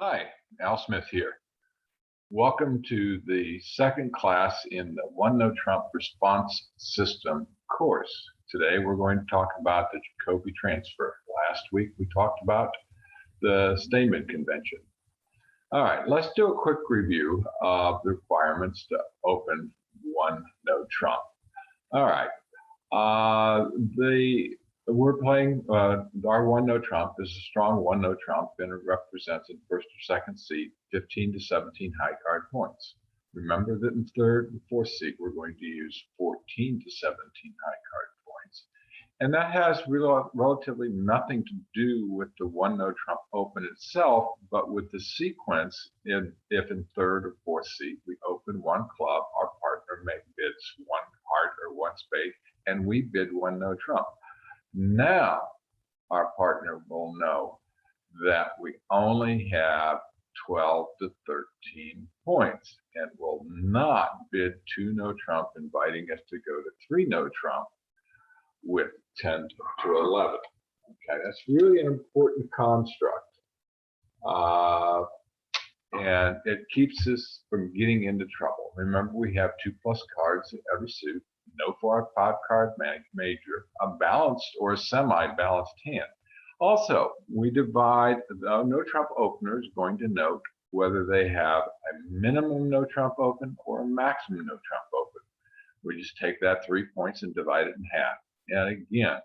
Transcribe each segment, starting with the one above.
Hi, Al Smith here. Welcome to the second class in the One No Trump Response System course. Today we're going to talk about the Jacoby Transfer. Last week we talked about the Stamen Convention. All right, let's do a quick review of the requirements to open One No Trump. All right, we're playing our One No Trump is a strong One No Trump, and it represents in first or second seat 15 to 17 high card points. Remember that in third and fourth seat we're going to use 14 to 17 high card points, and that has relatively nothing to do with the One No Trump Open itself, but with the sequence. If in third or fourth seat we open one club, our partner bids one heart or one spade, and we bid One No Trump. Now our partner will know that we only have 12 to 13 points and will not bid 2 No Trump, inviting us to go to 3 No Trump with 10 to 11. Okay, that's really an important construct. And it keeps us from getting into trouble. Remember, we have 2+ cards in every suit, no 5-card major, a balanced or a semi-balanced hand. Also, we divide the No Trump opener is going to note whether they have a minimum No Trump open or a maximum No Trump open. We just take that 3 points and divide it in half. And again,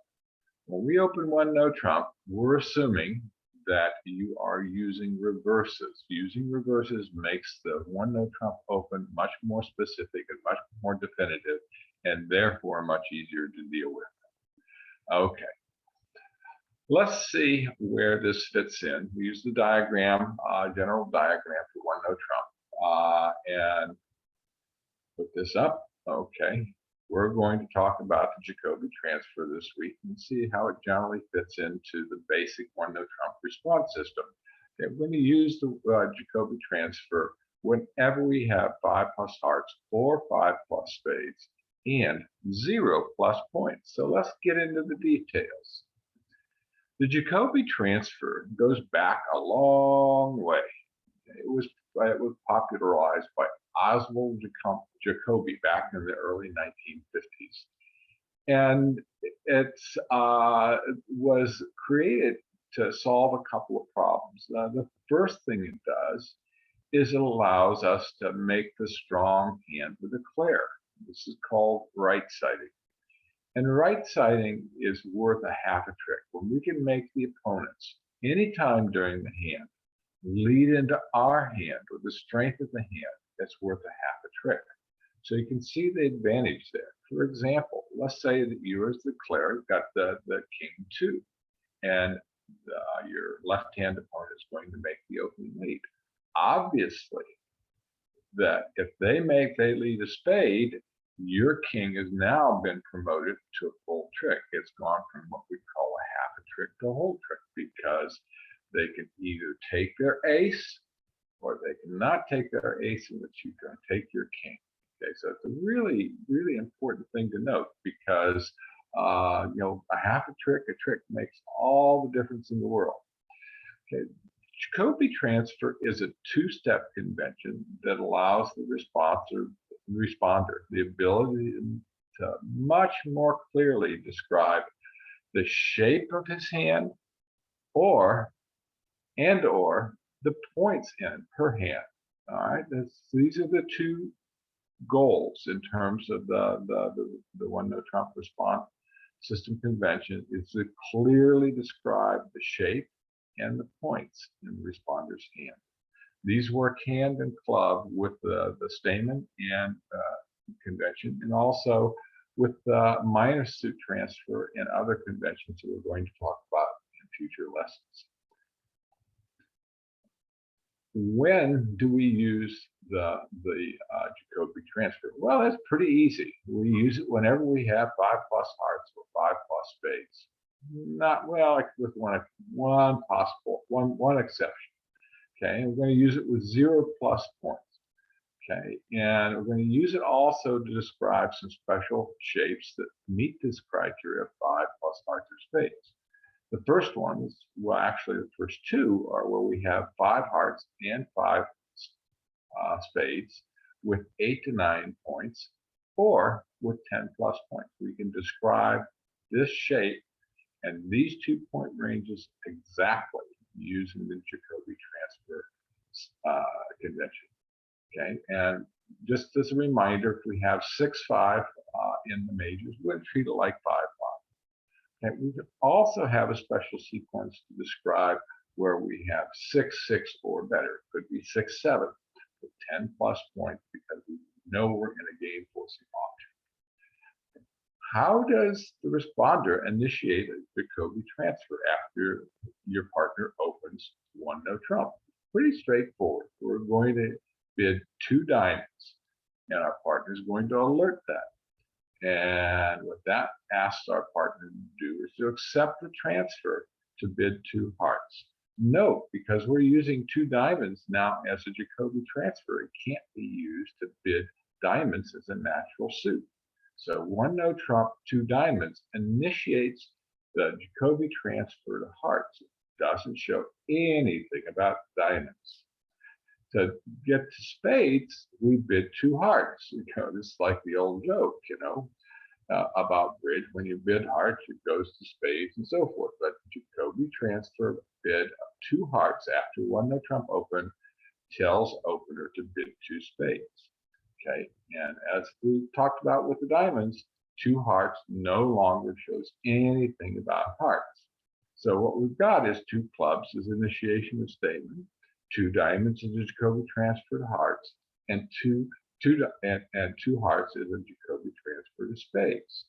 when we open One No Trump, we're assuming that you are using reverses. Using reverses makes the One No Trump open much more specific and much more definitive, and therefore much easier to deal with. Okay, let's see where this fits in. We use the diagram, general diagram for One No Trump, and put this up. Okay, we're going to talk about the Jacoby Transfer this week and see how it generally fits into the basic One No Trump response system. Okay, we're going to use the Jacoby Transfer whenever we have 5+ hearts or 5+ spades and 0+ points. So let's get into the details. The Jacoby Transfer goes back a long way. It was popularized by Oswald Jacoby back in the early 1950s. And it was created to solve a couple of problems. The first thing it does is it allows us to make the strong hand with a declare. This is called right-siding. And right-siding is worth a half a trick. When we can make the opponents, anytime during the hand, lead into our hand with the strength of the hand, that's worth a half a trick. So you can see the advantage there. For example, let's say that you as the declarer got the king 2, and your left-hand opponent is going to make the opening lead. Obviously, that if they lead a spade, your king has now been promoted to a full trick. It's gone from what we call a half a trick to a whole trick, because they can either take their ace or they cannot take their ace, in which you can take your king. Okay, so it's a really, really important thing to note, because a half a trick makes all the difference in the world. Okay, Jacoby Transfer is a 2-step convention that allows the responder the ability to much more clearly describe the shape of his hand or the points in per hand. All right, these are the 2 goals in terms of the One No Trump response system convention, is to clearly describe the shape and the points in the responder's hand. These work hand in glove with the Stamen and convention, and also with the minor suit transfer and other conventions that we're going to talk about in future lessons. When do we use the Jacoby Transfer? Well, that's pretty easy. We use it whenever we have 5+ hearts or 5+ spades. Not well, with one exception. Okay, and we're going to use it with 0+ points. Okay, and we're going to use it also to describe some special shapes that meet this criteria of 5+ hearts or spades. The first one is, well, actually the first two are where we have 5 hearts and 5 spades with 8 to 9 points, or with 10 plus points. We can describe this shape and these 2-point ranges exactly using the Jacoby transfer convention. Okay, and just as a reminder, if we have 6-5 in the majors, we're going to treat it like 5-5. Okay, we can also have a special sequence to describe where we have 6-6 or better. It could be 6-7 with 10 plus points because we know we're in a game forcing option. How does the responder initiate a Jacoby transfer after your partner opens 1-no trump? Pretty straightforward. We're going to bid 2 diamonds, and our partner is going to alert that. And what that asks our partner to do is to accept the transfer to bid 2 hearts. Note, because we're using 2 diamonds now as a Jacoby transfer, it can't be used to bid diamonds as a natural suit. So 1-no trump, 2 diamonds initiates the Jacoby transfer to hearts. It doesn't show anything about diamonds. To get to spades, we bid 2 hearts. This is like the old joke, about bridge. When you bid hearts, it goes to spades and so forth. But Jacoby transfer bid of 2 hearts after 1-no trump open tells opener to bid 2 spades. Okay, and as we talked about with the diamonds, 2 hearts no longer shows anything about hearts. So what we've got is 2 clubs as initiation of statement, 2 diamonds as a Jacoby transfer to hearts, and 2 hearts as a Jacoby transfer to spades.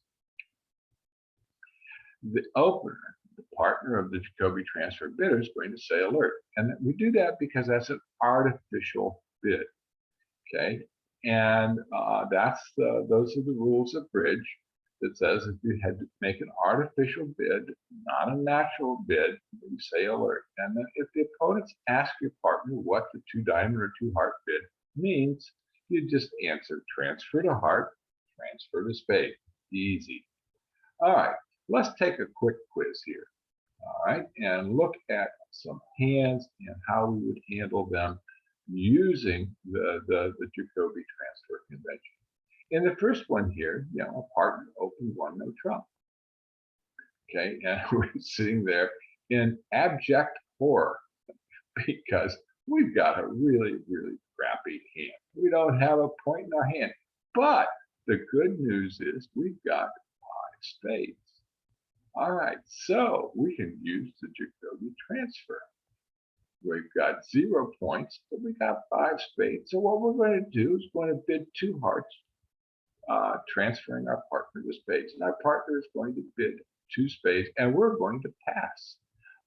The opener, the partner of the Jacoby transfer bidder, is going to say alert, and we do that because that's an artificial bid. Okay, and those are the rules of bridge. That says if you had to make an artificial bid, not a natural bid, you say alert. And then if the opponents ask your partner what the 2 diamond or 2 heart bid means, you just answer transfer to heart, transfer to spade. Easy. All right, let's take a quick quiz here. All right, and look at some hands and how we would handle them using the Jacoby transfer convention. In the first one here, a partner opened 1-no trump. Okay, and we're sitting there in abject horror because we've got a really, really crappy hand. We don't have a point in our hand. But the good news is we've got 5 spades. All right, so we can use the Jacoby transfer. We've got 0 points, but we got 5 spades. So what we're going to do is going to bid 2 hearts, transferring our partner to spades, and our partner is going to bid 2 spades, and we're going to pass.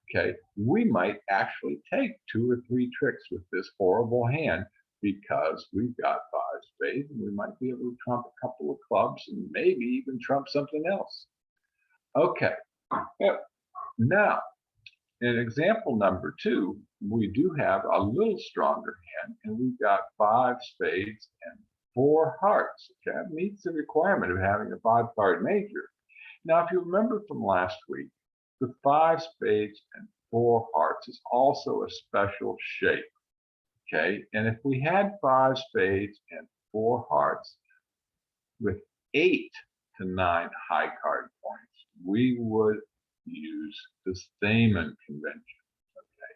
Okay, we might actually take 2 or 3 tricks with this horrible hand because we've got 5 spades, and we might be able to trump a couple of clubs and maybe even trump something else. Okay, now in example number 2, we do have a little stronger hand, and we've got 5 spades and 4 hearts. Okay, that meets the requirement of having a 5-card major. Now, if you remember from last week, the 5 spades and 4 hearts is also a special shape. Okay, and if we had 5 spades and 4 hearts with 8 to 9 high card points, we would use the Stamen convention. Okay,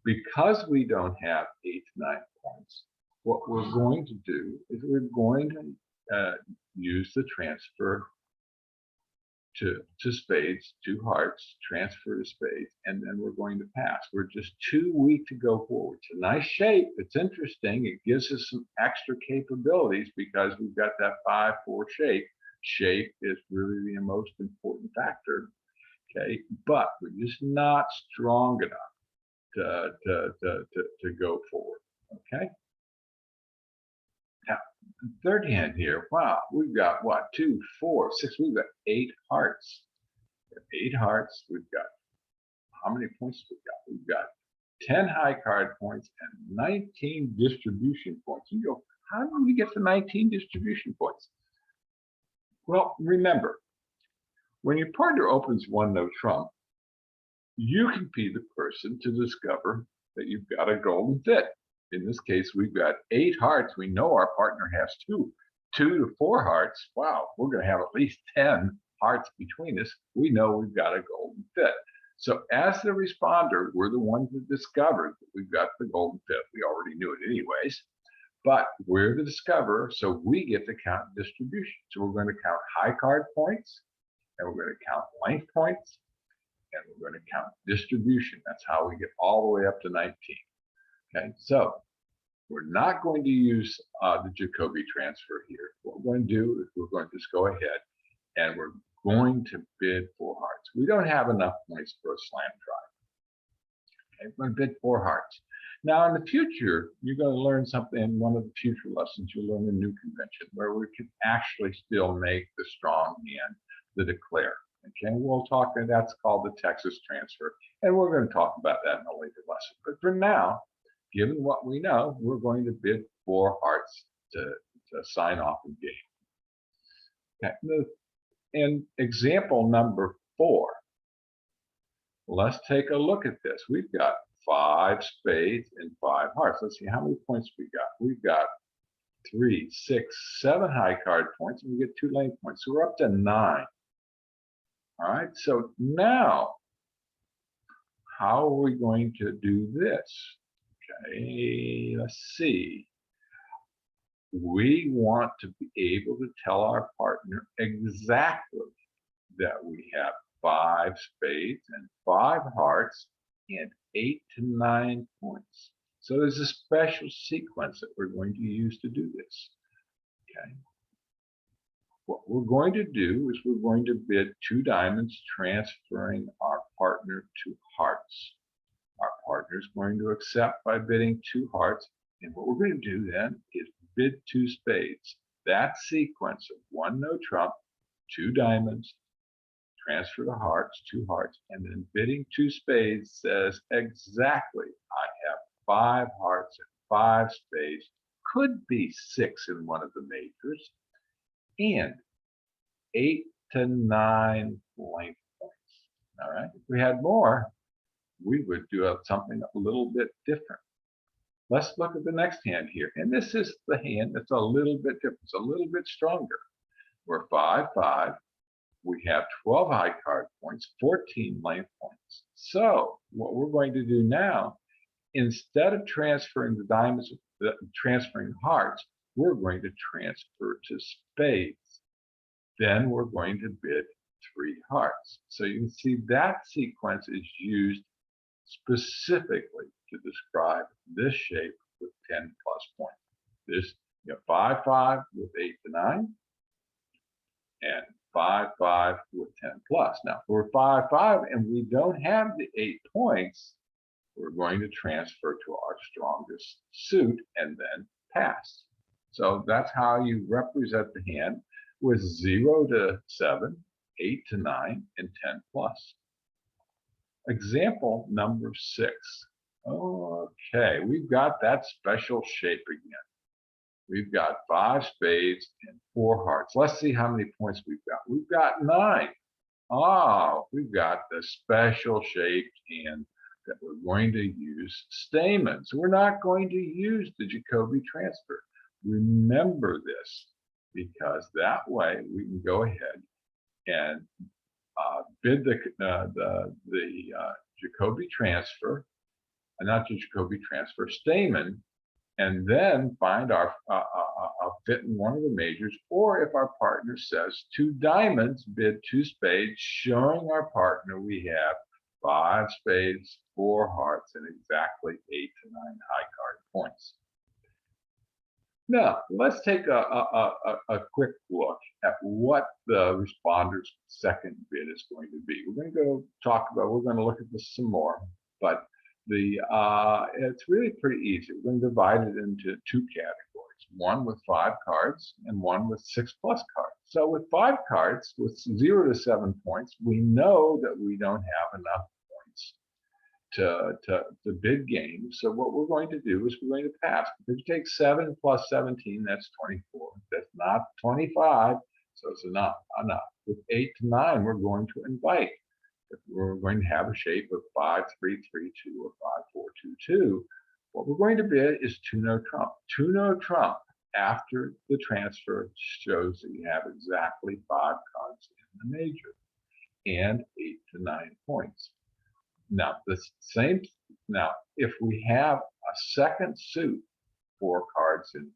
because we don't have 8 to 9 points, what we're going to do is we're going to use the transfer to spades, 2 hearts, transfer to spades, and then we're going to pass. We're just too weak to go forward. It's a nice shape. It's interesting. It gives us some extra capabilities because we've got that 5-4 shape. Shape is really the most important factor. Okay, but we're just not strong enough to go forward. Okay. Now, the third hand here, wow, we've got what, 2, 4, 6, we've got 8 hearts. 8 hearts, we've got, how many points we've got? 10 high card points and 19 distribution points. You go, how do we get to 19 distribution points? Well, remember, when your partner opens 1-no trump, you can be the person to discover that you've got a golden fit. In this case, we've got 8 hearts. We know our partner has 2 to 4 hearts. Wow, we're going to have at least 10 hearts between us. We know we've got a golden fit. So as the responder, we're the ones that discovered that we've got the golden fit. We already knew it anyways, but we're the discoverer, so we get to count distribution. So we're going to count high card points, and we're going to count length points, and we're going to count distribution. That's how we get all the way up to 19. Okay, so we're not going to use the Jacoby transfer here. What we're going to do is we're going to just go ahead and we're going to bid 4 hearts. We don't have enough points for a slam drive. Okay, we're going to bid 4 hearts. Now, in the future, you're going to learn something in one of the future lessons. You'll learn a new convention where we can actually still make the strong hand the declare. Okay, we'll talk, and that's called the Texas transfer, and we're going to talk about that in a later lesson. But for now, given what we know, we're going to bid 4 hearts to sign off the game. Okay, in example number 4, let's take a look at this. We've got 5 spades and 5 hearts. Let's see how many points we got. We've got 3, 6, 7 high card points, and we get 2 lane points. So we're up to 9. All right, so now, how are we going to do this? Okay, let's see. We want to be able to tell our partner exactly that we have 5 spades and 5 hearts and 8 to 9 points. So there's a special sequence that we're going to use to do this. Okay. What we're going to do is we're going to bid 2 diamonds, transferring our partner to hearts. Our partner is going to accept by bidding 2 hearts. And what we're going to do then is bid 2 spades. That sequence of 1 no trump, 2 diamonds, transfer to hearts, 2 hearts, and then bidding 2 spades says exactly, I have 5 hearts and 5 spades, could be 6 in one of the majors, and 8 to 9 length points. All right, if we had more, we would do something a little bit different. Let's look at the next hand here. And this is the hand that's a little bit different. It's a little bit stronger. We're 5-5. We have 12 high card points, 14 length points. So what we're going to do now, instead of transferring the diamonds, transferring hearts, we're going to transfer to spades. Then we're going to bid 3 hearts. So you can see that sequence is used specifically to describe this shape with 10 plus points. This, 5-5 with 8 to 9, and 5-5 with 10 plus. Now, if we're 5-5 and we don't have the 8 points, we're going to transfer to our strongest suit and then pass. So that's how you represent the hand with 0 to 7, 8 to 9, and 10 plus. Example number 6. Okay, we've got that special shape again. We've got 5 spades and 4 hearts. Let's see how many points we've got. We've got 9. We've got the special shaped hand that we're going to use stamen. So we're not going to use the Jacoby transfer. Remember this, because that way we can go ahead and bid the Jacoby transfer, not the Jacoby transfer, stamen, and then find our fit in one of the majors. Or if our partner says 2 diamonds, bid 2 spades, showing our partner we have 5 spades, 4 hearts, and exactly 8 to 9 high card points. Now, let's take a quick look at what the responder's second bid is going to be. We're going to we're going to look at this some more, but it's really pretty easy. We're going to divide it into 2 categories, one with 5 cards and one with 6 plus cards. So with 5 cards, with 0 to 7 points, we know that we don't have enough points to bid games. So what we're going to do is we're going to pass. If you take 7 plus 17, that's 24. That's not 25, so it's enough. With 8 to 9, we're going to invite. If we're going to have a shape of 5-3-3-2 or 5-4-2-2, what we're going to bid is 2-no trump. 2-no trump after the transfer shows that you have exactly 5 cards in the major and 8 to 9 points. Now, now, if we have a second suit, 4 cards in,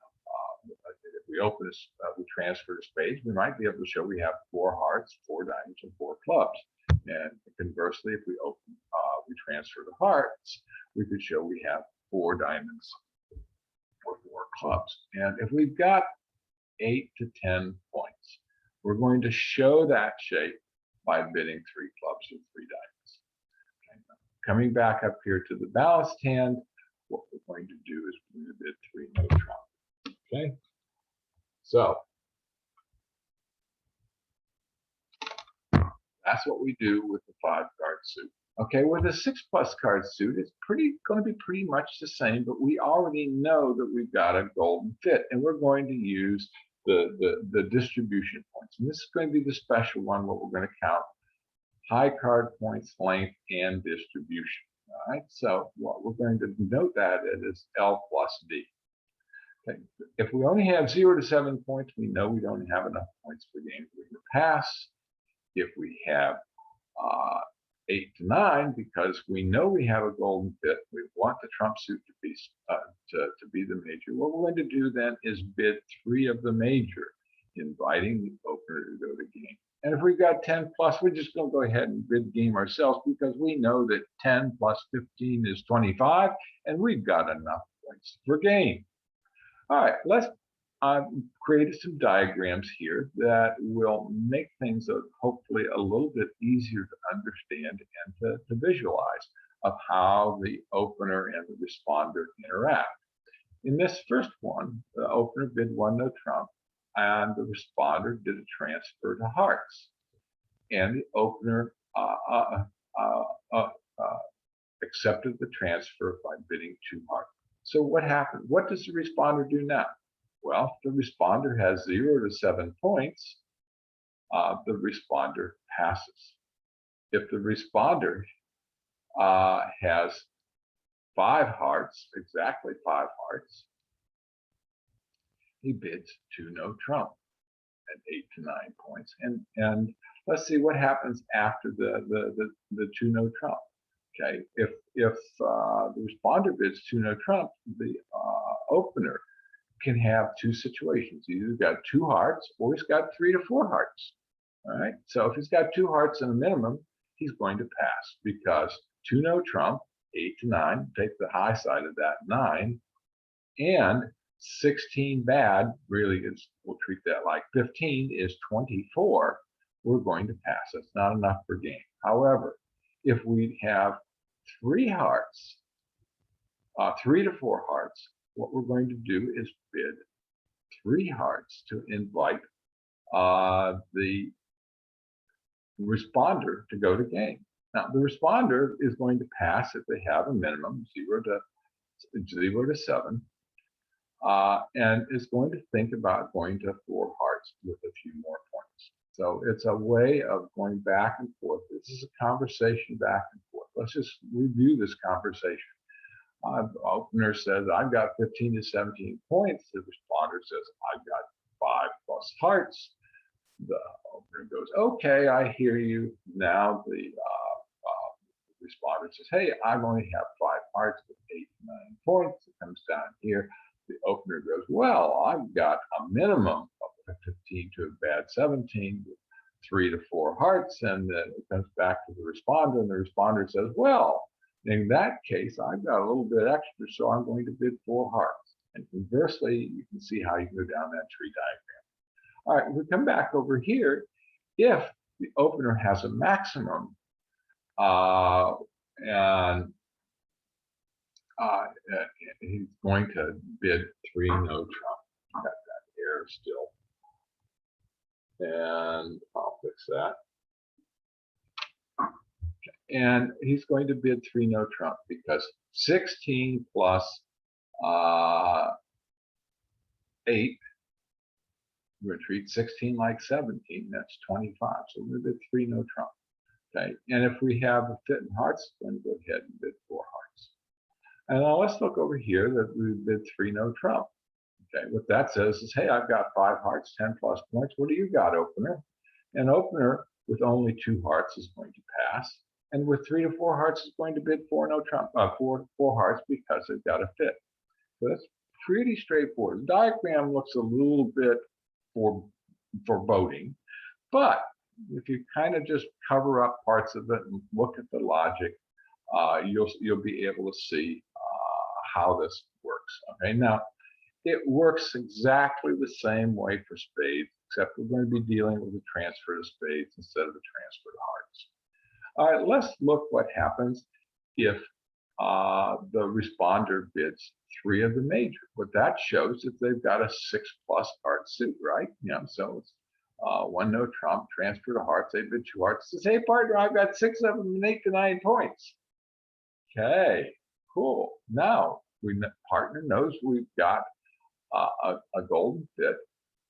if we open this, we transfer to spades, we might be able to show we have 4 hearts, 4 diamonds, and 4 clubs. And conversely, if we we transfer the hearts, we could show we have 4 diamonds or 4 clubs. And if we've got 8 to 10 points, we're going to show that shape by bidding 3 clubs or 3 diamonds. Okay. Coming back up here to the balanced hand, what we're going to do is we're going to bid 3 no trump. Okay, so that's what we do with the 5-card suit. Okay, with a 6+ card suit, it's going to be pretty much the same, but we already know that we've got a golden fit, and we're going to use the distribution points. And this is going to be the special one where we're going to count high card points, length, and distribution. All right, so what we're going to note that it is L plus D. Okay. If we only have 0 to 7 points, we know we don't have enough points per game to pass. If we have 8 to 9, because we know we have a golden fit, we want the trump suit to be the major. What we're going to do then is bid 3 of the major, inviting the opener to go to game. And if we've got 10 plus, we're just going to go ahead and bid game ourselves, because we know that 10 plus 15 is 25, and we've got enough points for game. All right, let's create some diagrams here that will make things hopefully a little bit easier to understand and to visualize of how the opener and the responder interact. In this first one, the opener bid 1 no trump, and the responder did a transfer to hearts. And the opener accepted the transfer by bidding 2 hearts. So what happened? What does the responder do now? Well, if the responder has 0 to 7 points, the responder passes. If the responder has 5 hearts, exactly 5 hearts, he bids 2 no trump at 8 to 9 points. And let's see what happens after the 2 no trump. Okay, if the responder bids 2 no trump, the opener can have 2 situations. Either he's got 2 hearts or he's got 3 to 4 hearts. All right, so if he's got 2 hearts and a minimum, he's going to pass, because 2 no trump, 8 to 9, take the high side of that 9, and 16 bad, really is, we'll treat that like 15 is 24, we're going to pass. That's not enough for game. However, if we have 3 hearts, 3 to 4 hearts, what we're going to do is bid 3 hearts to invite the responder to go to game. Now, the responder is going to pass if they have a minimum 0 to 7, and is going to think about going to 4 hearts with a few more points. So it's a way of going back and forth. This is a conversation back and forth. Let's just review this conversation. The opener says, I've got 15 to 17 points. The responder says, I've got 5 plus hearts. The opener goes, okay, I hear you. Now the responder says, hey, I only have 5 hearts with 8 to 9 points. It comes down here. The opener goes, well, I've got a minimum of a 15 to a bad 17 with 3 to 4 hearts. And then it comes back to the responder, and the responder says, well, in that case, I've got a little bit extra, so I'm going to bid 4 hearts. And conversely, you can see how you go down that tree diagram. All right, we come back over here. If the opener has a maximum, and he's going to bid 3 no trump. Got that error still, and I'll fix that. And he's going to bid 3 no trump, because 16 plus 8, we're going to treat 16 like 17, that's 25. So we're going to bid 3 no trump. Okay, and if we have a fit in hearts, then go ahead and bid 4 hearts. And now let's look over here that we bid 3 no trump. Okay, what that says is, hey, I've got 5 hearts, 10 plus points. What do you got, opener? An opener with only 2 hearts is going to pass, and with 3 to 4 hearts is going to bid 4 no trump, 4 hearts because they've got a fit. So that's pretty straightforward. The diagram looks a little bit foreboding, but if you kind of just cover up parts of it and look at the logic, you'll be able to see how this works. Okay, now it works exactly the same way for spades, except we're going to be dealing with a transfer to spades instead of a transfer to hearts. All right, let's look what happens if the responder bids 3 of the major. What that shows is they've got a 6+ card suit, right? So it's 1 no trump, transfer to hearts, they bid 2 hearts. Says, hey partner, I've got 6 of them and 8 to 9 points. Okay, cool. Now partner knows we've got a golden fit.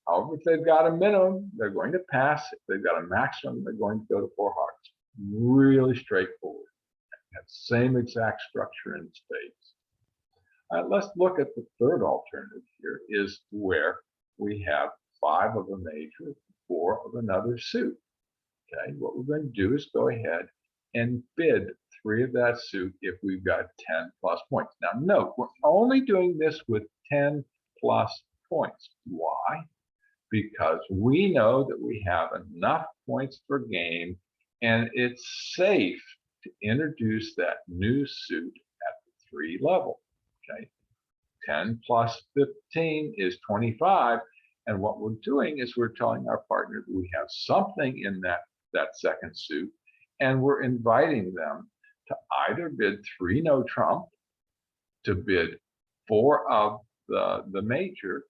However, if they've got a minimum, they're going to pass. If they've got a maximum, they're going to go to 4 hearts. Really straightforward. Same exact structure in spades. Let's look at the third alternative here, is where we have 5 of a major, 4 of another suit. Okay, what we're going to do is go ahead and bid 3 of that suit if we've got 10 plus points. Now note, we're only doing this with 10 plus points. Why? Because we know that we have enough points per game and it's safe to introduce that new suit at the 3 level. Okay, 10 plus 15 is 25, and what we're doing is we're telling our partner that we have something in that second suit, and we're inviting them to either bid 3 no trump, to bid 4 of the major,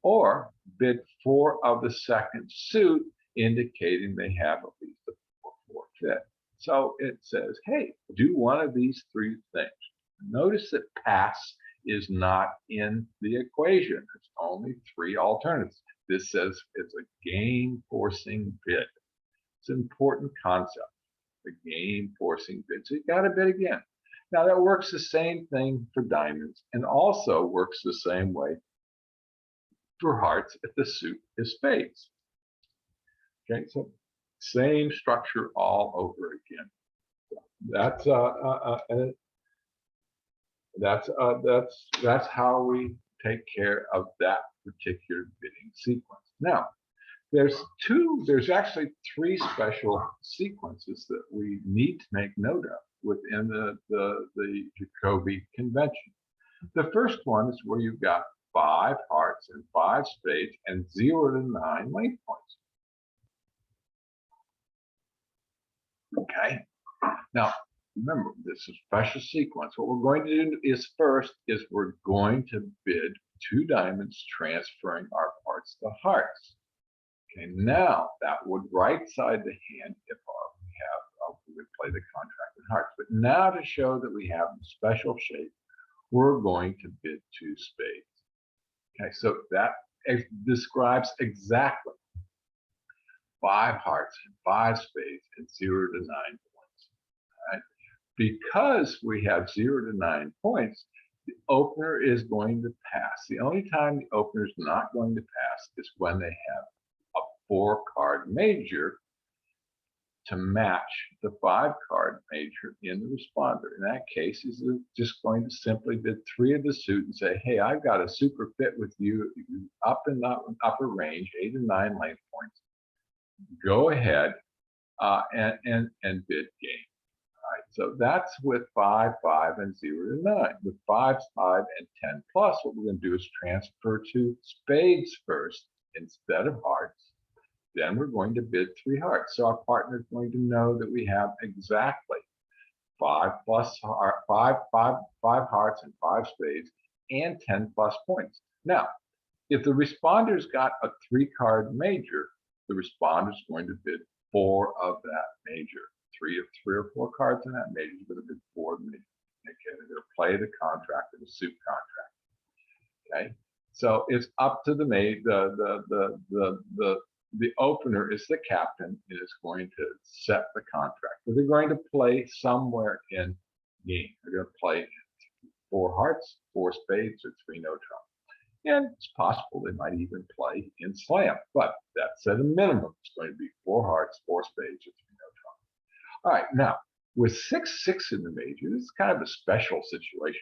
or bid 4 of the second suit, indicating they have at least a 4/4 fit. So it says, hey, do one of these 3 things. Notice that pass is not in the equation. There's only 3 alternatives. This says it's a game forcing bid. It's an important concept, the game forcing bid. So you got to bid again. Now that works the same thing for diamonds and also works the same way for hearts if the suit is spades. Okay, so same structure all over again. That's how we take care of that particular bidding sequence. Now, there's actually 3 special sequences that we need to make note of within the Jacoby convention. The first one is where you've got 5 hearts and 5 spades and 0 to 9 length points. Okay, now remember, this is a special sequence. What we're going to do is first is we're going to bid 2 diamonds, transferring our hearts to hearts. Okay, now that would right side the hand if we would play the contract in hearts. But now to show that we have a special shape, we're going to bid 2 spades. Okay, so that describes exactly 5 hearts and 5 spades and 0 to 9 points. All right? Because we have 0 to 9 points, the opener is going to pass. The only time the opener is not going to pass is when they have a 4-card major to match the 5-card major in the responder. In that case, he's just going to simply bid 3 of the suit and say, hey, I've got a super fit with you up in the upper range, 8 and 9 length points. Go ahead and bid game. All right, so that's with 5, 5, and 0 to 9. With 5, 5, and 10 plus, what we're going to do is transfer to spades first instead of hearts. Then we're going to bid 3 hearts. So our partner is going to know that we have exactly 5 hearts and 5 spades and 10 plus points. Now, if the responder's got a 3-card major, the responder is going to bid 4 of that major. 3 or 4 cards in that major is going to bid 4 of the major. Okay, they're going to play the contract or the suit contract. Okay, so it's up to the the opener is the captain and is going to set the contract. So they're going to play somewhere in game. They're going to play 4 hearts, 4 spades, or 3 no trump. And it's possible they might even play in slam, but that's at a minimum. It's going to be 4 hearts, 4 spades, or 3 no trump. All right, now with 6-6 in the major, this is kind of a special situation.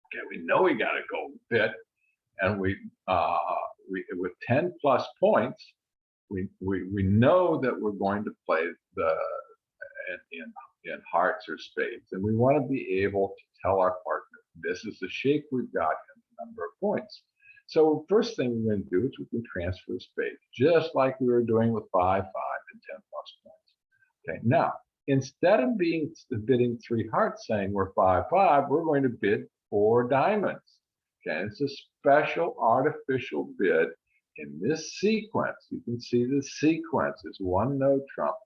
Okay, we know we got to go bit, and we with 10 plus points, we know that we're going to play the in hearts or spades, and we want to be able to tell our partner this is the shape we've got and the number of points. So first thing we're going to do is we can transfer spades, just like we were doing with 5, 5, and 10 plus points. Okay, now instead of bidding 3 hearts, saying we're 5, 5, we're going to bid 4 diamonds. Okay, it's a special artificial bid in this sequence. You can see the sequence is 1 no trump,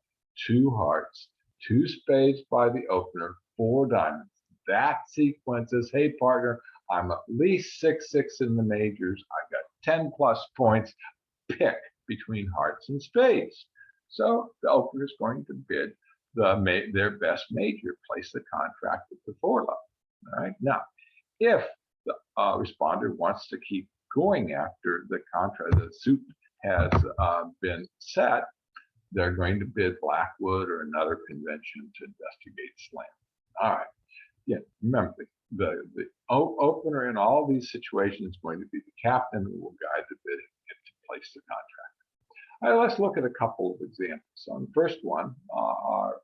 2 hearts, 2 spades by the opener, 4 diamonds. That sequence is, hey partner, I'm at least 6-6 in the majors. I got 10 plus points. Pick between hearts and spades. So the opener is going to bid their best major, place the contract at the 4 level. All right. Now, if the responder wants to keep going after the contract, the suit has been set, they're going to bid Blackwood or another convention to investigate slam. All right. Yeah, remember, the opener in all these situations is going to be the captain who will guide the bidding to place the contract. All right, let's look at a couple of examples. So on the first one, our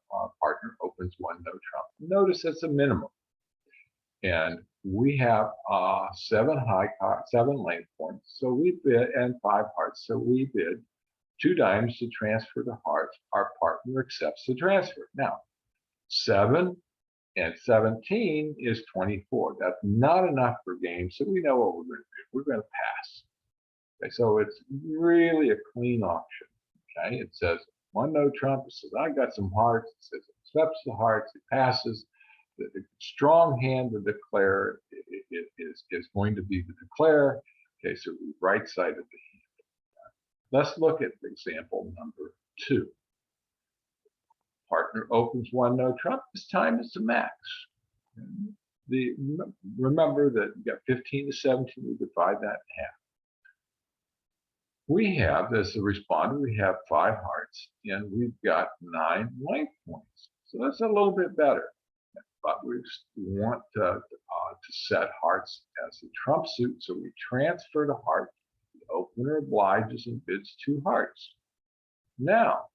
partner opens 1 no trump. Notice it's a minimum. And we have 7 lane points. So we bid, and 5 hearts. So we bid 2 dimes to transfer the hearts. Our partner accepts the transfer. Now, 7 and 17 is 24. That's not enough for game, so we know what we're going to do. We're going to pass. Okay, so it's really a clean auction. Okay, it says 1 no trump. It says I got some hearts. It says it accepts the hearts. It passes. The strong hand, the declarer, is going to be the declarer. Okay, so we right-sided the hand. Let's look at example number 2. Partner opens 1 no trump. This time it's a max. Remember that you got 15 to 17. We divide that in half. We have, as a responder, we have 5 hearts, and we've got 9 length points. So that's a little bit better. But we want to set hearts as the trump suit, so we transfer the heart. The opener obliges and bids 2 hearts. Now,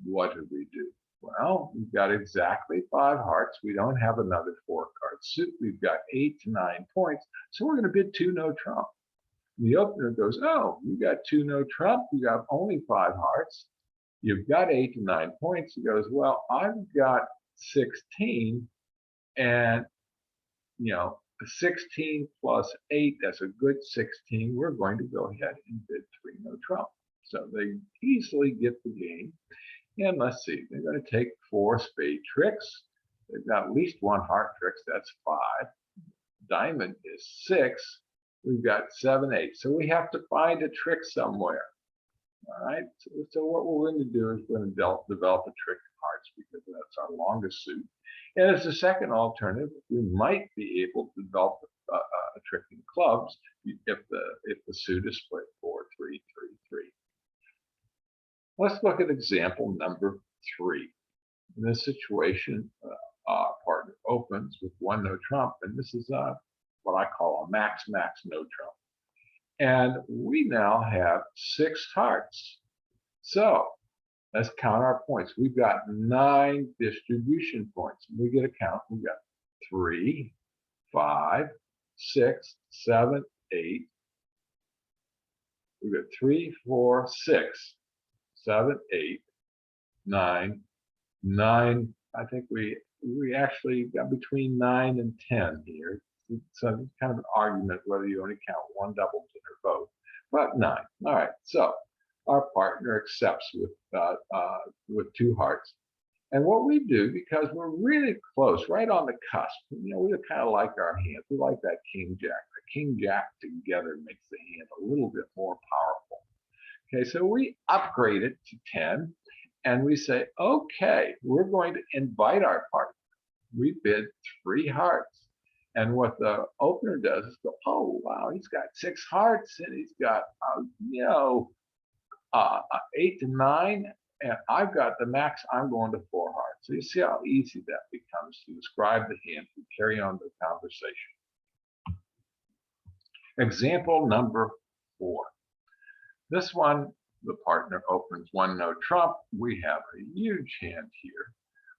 what do we do? Well, we've got exactly 5 hearts. We don't have another 4-card suit. We've got 8 to 9 points, so we're going to bid 2 no trump. The opener goes, oh, you got 2 no trump. You got only 5 hearts. You've got 8 to 9 points. He goes, well, I've got 16. And, 16 plus 8, that's a good 16. We're going to go ahead and bid 3 no trump. So they easily get the game. And let's see, they're going to take 4 spade tricks. They've got at least 1 heart tricks, that's 5. Diamond is 6. We've got 7, 8. So we have to find a trick somewhere. All right, so what we're going to do is we're going to develop a trick in hearts, because that's our longest suit. And as a second alternative, we might be able to develop a trick in clubs if the suit is split 4, 3, 3, 3. Let's look at example number 3. In this situation, partner opens with 1 no trump, and this is what I call a max no trump. And we now have 6 hearts. So let's count our points. We've got 9 distribution points. We get a count. We've got 3, 5, 6, 7, 8. We've got 3, 4, 6, 7, 8, 9. 9. I think we actually got between 9 and 10 here. So it's kind of an argument whether you only count 1 double or both. But 9. All right. So our partner accepts with 2 hearts. And what we do, because we're really close, right on the cusp, we kind of like our hands. We like that king jack. The king jack together makes the hand a little bit more powerful. Okay, so we upgrade it to 10 and we say, okay, we're going to invite our partner. We bid 3 hearts. And what the opener does is go, oh, wow, he's got 6 hearts and he's got, 8 to 9. And I've got the max, I'm going to 4 hearts. So you see how easy that becomes to describe the hand and carry on the conversation. Example number 4. This one, the partner opens 1 no trump. We have a huge hand here.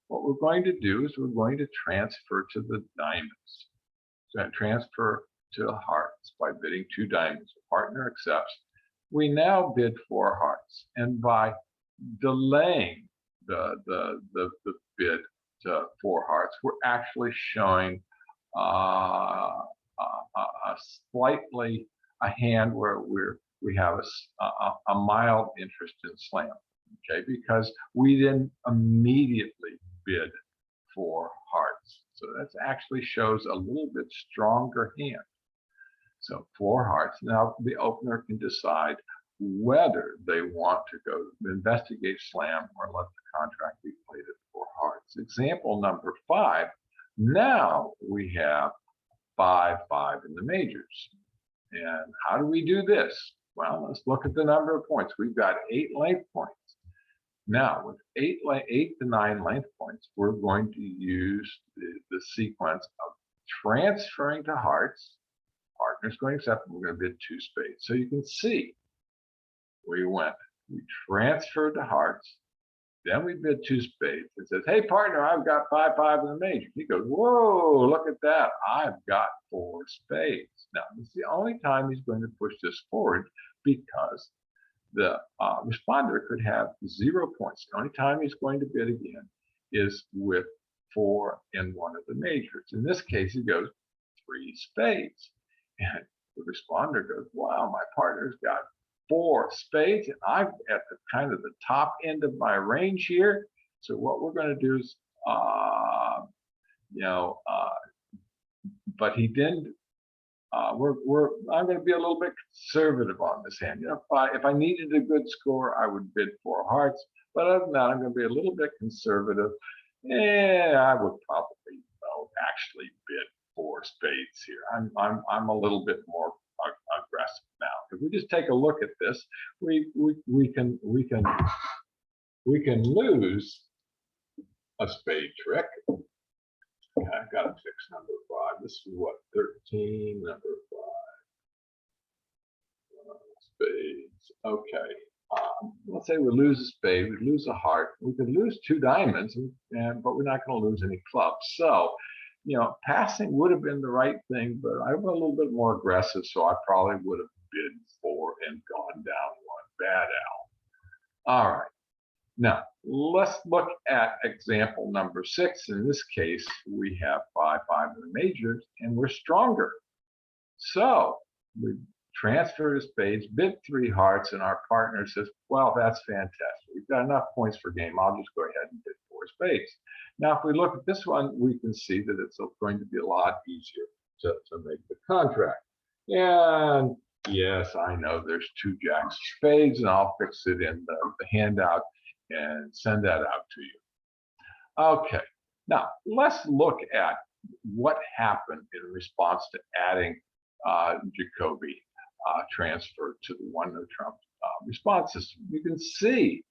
What we're going to do is we're going to transfer to the diamonds. So transfer to hearts by bidding 2 diamonds. The partner accepts. We now bid 4 hearts, and by delaying the bid to 4 hearts, we're actually showing a hand where we have a mild interest in slam, okay, because we didn't immediately bid 4 hearts. So that actually shows a little bit stronger hand. So 4 hearts. Now the opener can decide whether they want to go investigate slam or let the contract be played at 4 hearts. Example number 5. Now we have 5-5 in the majors. And how do we do this? Well, let's look at the number of points. We've got 8 length points. Now, with 8 to 9 length points, we're going to use the sequence of transferring to hearts. Partner's going to accept, and we're going to bid 2 spades. So you can see we transferred to hearts, then we bid 2 spades. It says, hey, partner, I've got 5-5 in the major. He goes, whoa, look at that. I've got 4 spades. Now, this is the only time he's going to push this forward because the responder could have 0 points. The only time he's going to bid again is with 4 in one of the majors. In this case, he goes 3 spades. And the responder goes, wow, my partner's got 4 spades, and I'm at the kind of the top end of my range here. So what we're going to do is, but he didn't. I'm going to be a little bit conservative on this hand. If I needed a good score, I would bid 4 hearts. But other than that, I'm going to be a little bit conservative, and I would probably actually bid 4 spades here. I'm a little bit more aggressive now. If we just take a look at this, we can lose a spade trick. Okay, I've got to fix number 5. This is what, 13, number 5. Spades. Okay. Let's say we lose a spade, we lose a heart. We could lose 2 diamonds, but we're not going to lose any clubs. So, passing would have been the right thing, but I was a little bit more aggressive, so I probably would have bid 4 and gone down 1. Bad Al. All right. Now, let's look at example number 6. In this case, we have 5-5 in the majors, and we're stronger. So we transfer to spades, bid 3 hearts, and our partner says, well, that's fantastic. We've got enough points per game. I'll just go ahead and bid 4 spades. Now, if we look at this one, we can see that it's going to be a lot easier to make the contract. And yes, I know there's 2 jacks of spades, and I'll fix it in the handout and send that out to you. Okay, now let's look at what happened in response to adding Jacoby Transfer to the 1 no trump response system. You can see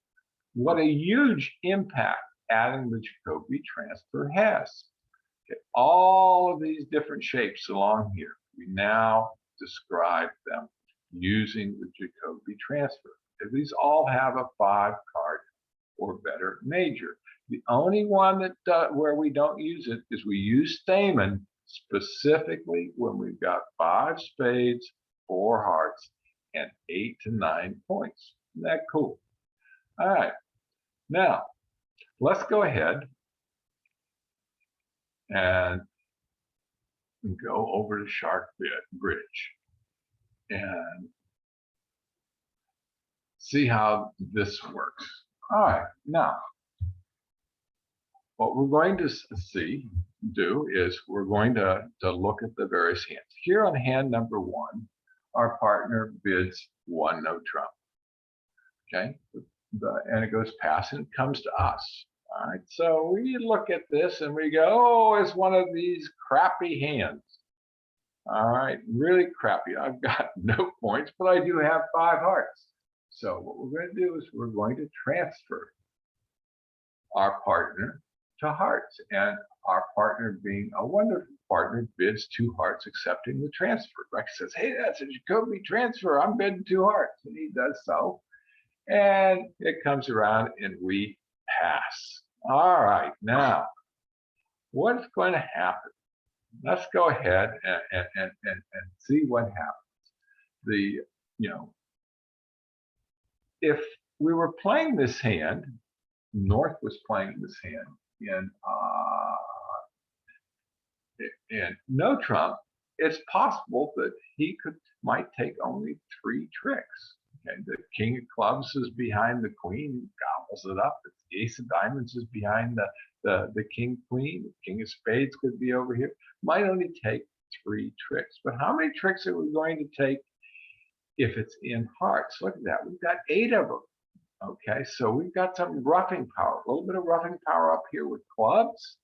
what a huge impact adding the Jacoby Transfer has. Okay, all of these different shapes along here, we now describe them using the Jacoby Transfer. These all have a 5-card or better major. The only one that where we don't use it is we use Stamen specifically when we've got 5 spades, 4 hearts, and 8 to 9 points. Isn't that cool? All right. Now, let's go ahead and go over to Bridge and see how this works. All right, now, what we're going to do is we're going to look at the various hands. Here on hand number 1, our partner bids 1 no trump. Okay, and it goes past and it comes to us. All right, so we look at this and we go, oh, it's one of these crappy hands. All right, really crappy. I've got no points, but I do have 5 hearts. So what we're going to do is we're going to transfer our partner to hearts, and our partner, being a wonderful partner, bids 2 hearts, accepting the transfer. Rex says, hey, that's a Jacoby transfer. I'm bidding 2 hearts. And he does so. And it comes around and we pass. All right, now what's going to happen? Let's go ahead and see what happens. If we were playing this hand, North was playing this hand in no trump, it's possible that he might take only 3 tricks. Okay, the king of clubs is behind the queen, gobbles it up. The ace of diamonds is behind the king queen. The king of spades could be over here. Might only take 3 tricks. But how many tricks are we going to take if it's in hearts? Look at that. We've got 8 of them. Okay, so we've got some roughing power, a little bit of roughing power up here with clubs.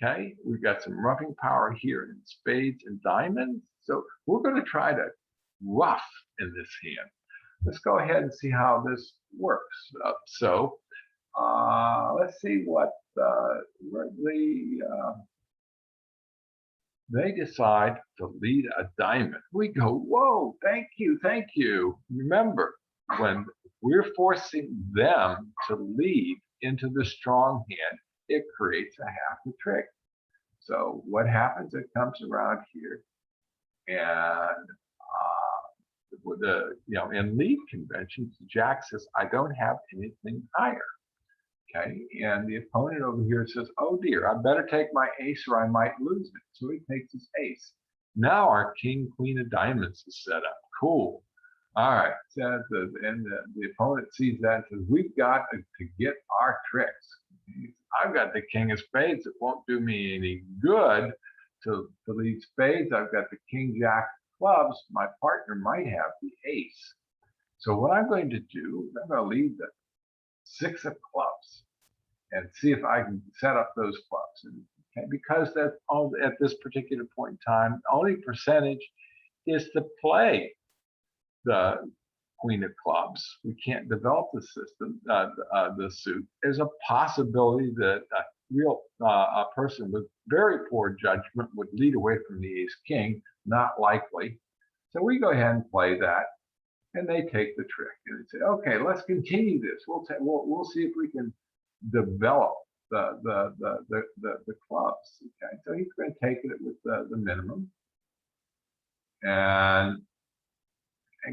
Okay, we've got some roughing power here in spades and diamonds. So we're going to try to rough in this hand. Let's go ahead and see how this works. Let's see what they decide to lead a diamond. We go, whoa, thank you, thank you. Remember, when we're forcing them to lead into the strong hand, it creates a half a trick. So what happens? It comes around here, and in lead conventions, Jack says, I don't have anything higher. Okay, and the opponent over here says, oh dear, I better take my ace or I might lose it. So he takes his ace. Now our king, queen of diamonds is set up. Cool. All right, the opponent sees that and says, we've got to get our tricks. I've got the king of spades. It won't do me any good to lead spades. I've got the king, jack clubs. My partner might have the ace. So what I'm going to do, I'm going to lead the 6 of clubs and see if I can set up those clubs. And because that's all at this particular point in time, the only percentage is to play the queen of clubs. We can't develop the system, the suit. There's a possibility that a person with very poor judgment would lead away from the ace king. Not likely. So we go ahead and play that, and they take the trick and they say, okay, let's continue this. We'll see if we can develop the clubs. Okay, so he's going to take it with the minimum and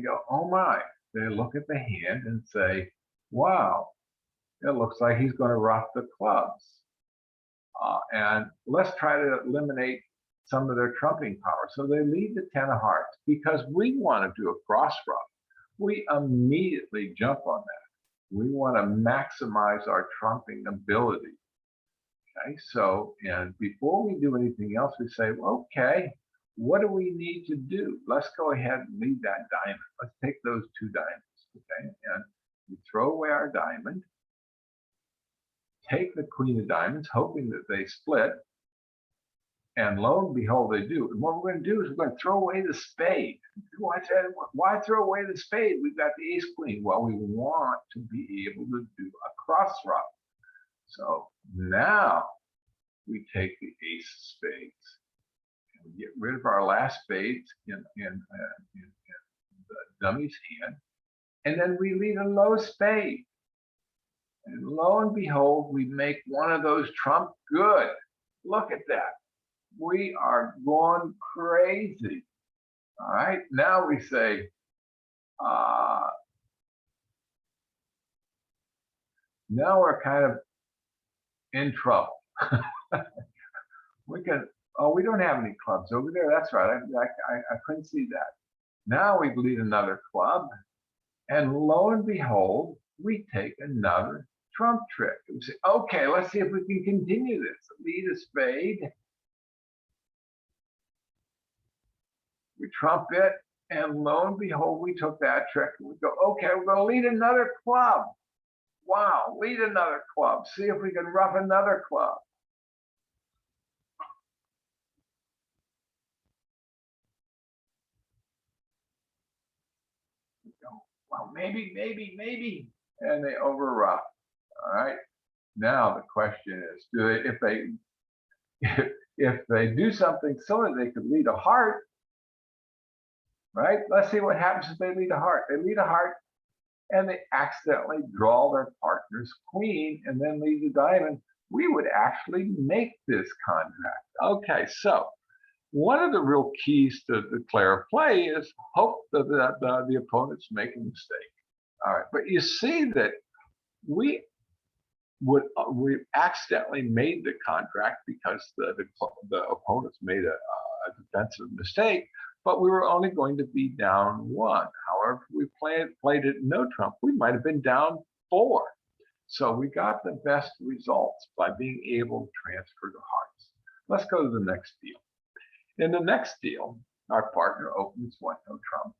go, oh my. They look at the hand and say, wow, it looks like he's going to rough the clubs. And let's try to eliminate some of their trumping power. So they lead the 10 of hearts. Because we want to do a cross rough, we immediately jump on that. We want to maximize our trumping ability. Okay, so, and before we do anything else, we say, well, okay, what do we need to do? Let's go ahead and lead that diamond. Let's take those 2 diamonds, okay? And we throw away our diamond, take the queen of diamonds, hoping that they split, and lo and behold, they do. And what we're going to do is we're going to throw away the spade. Why throw away the spade? We've got the ace queen. Well, we want to be able to do a cross rough. So now we take the ace of spades. We get rid of our last spades in the dummy's hand, and then we lead a low spade. And lo and behold, we make one of those trump good. Look at that. We are going crazy. All right, now we say, now we're kind of in trouble. We can. Oh, we don't have any clubs over there. That's right. I couldn't see that. Now we lead another club, and lo and behold, we take another trump trick. We say, okay, let's see if we can continue this. Lead a spade. We trump it, And lo and behold, we took that trick and we go, okay, we're going to lead another club. Wow, lead another club. See if we can ruff another club. We go, well, maybe. And they overruff. All right. Now the question is, do they, if they do something similar, they could lead a heart, right? Let's see what happens if they lead a heart. They lead a heart and they accidentally draw their partner's queen and then lead the diamond. We would actually make this contract. Okay, so one of the real keys to declare play is hope that the opponent's making a mistake. All right, but you see that we accidentally made the contract because the opponents made a defensive mistake, but we were only going to be down 1. However, if we played it no trump, we might have been down 4. So we got the best results by being able to transfer the hearts. Let's go to the next deal. In the next deal, our partner opens 1 no trump.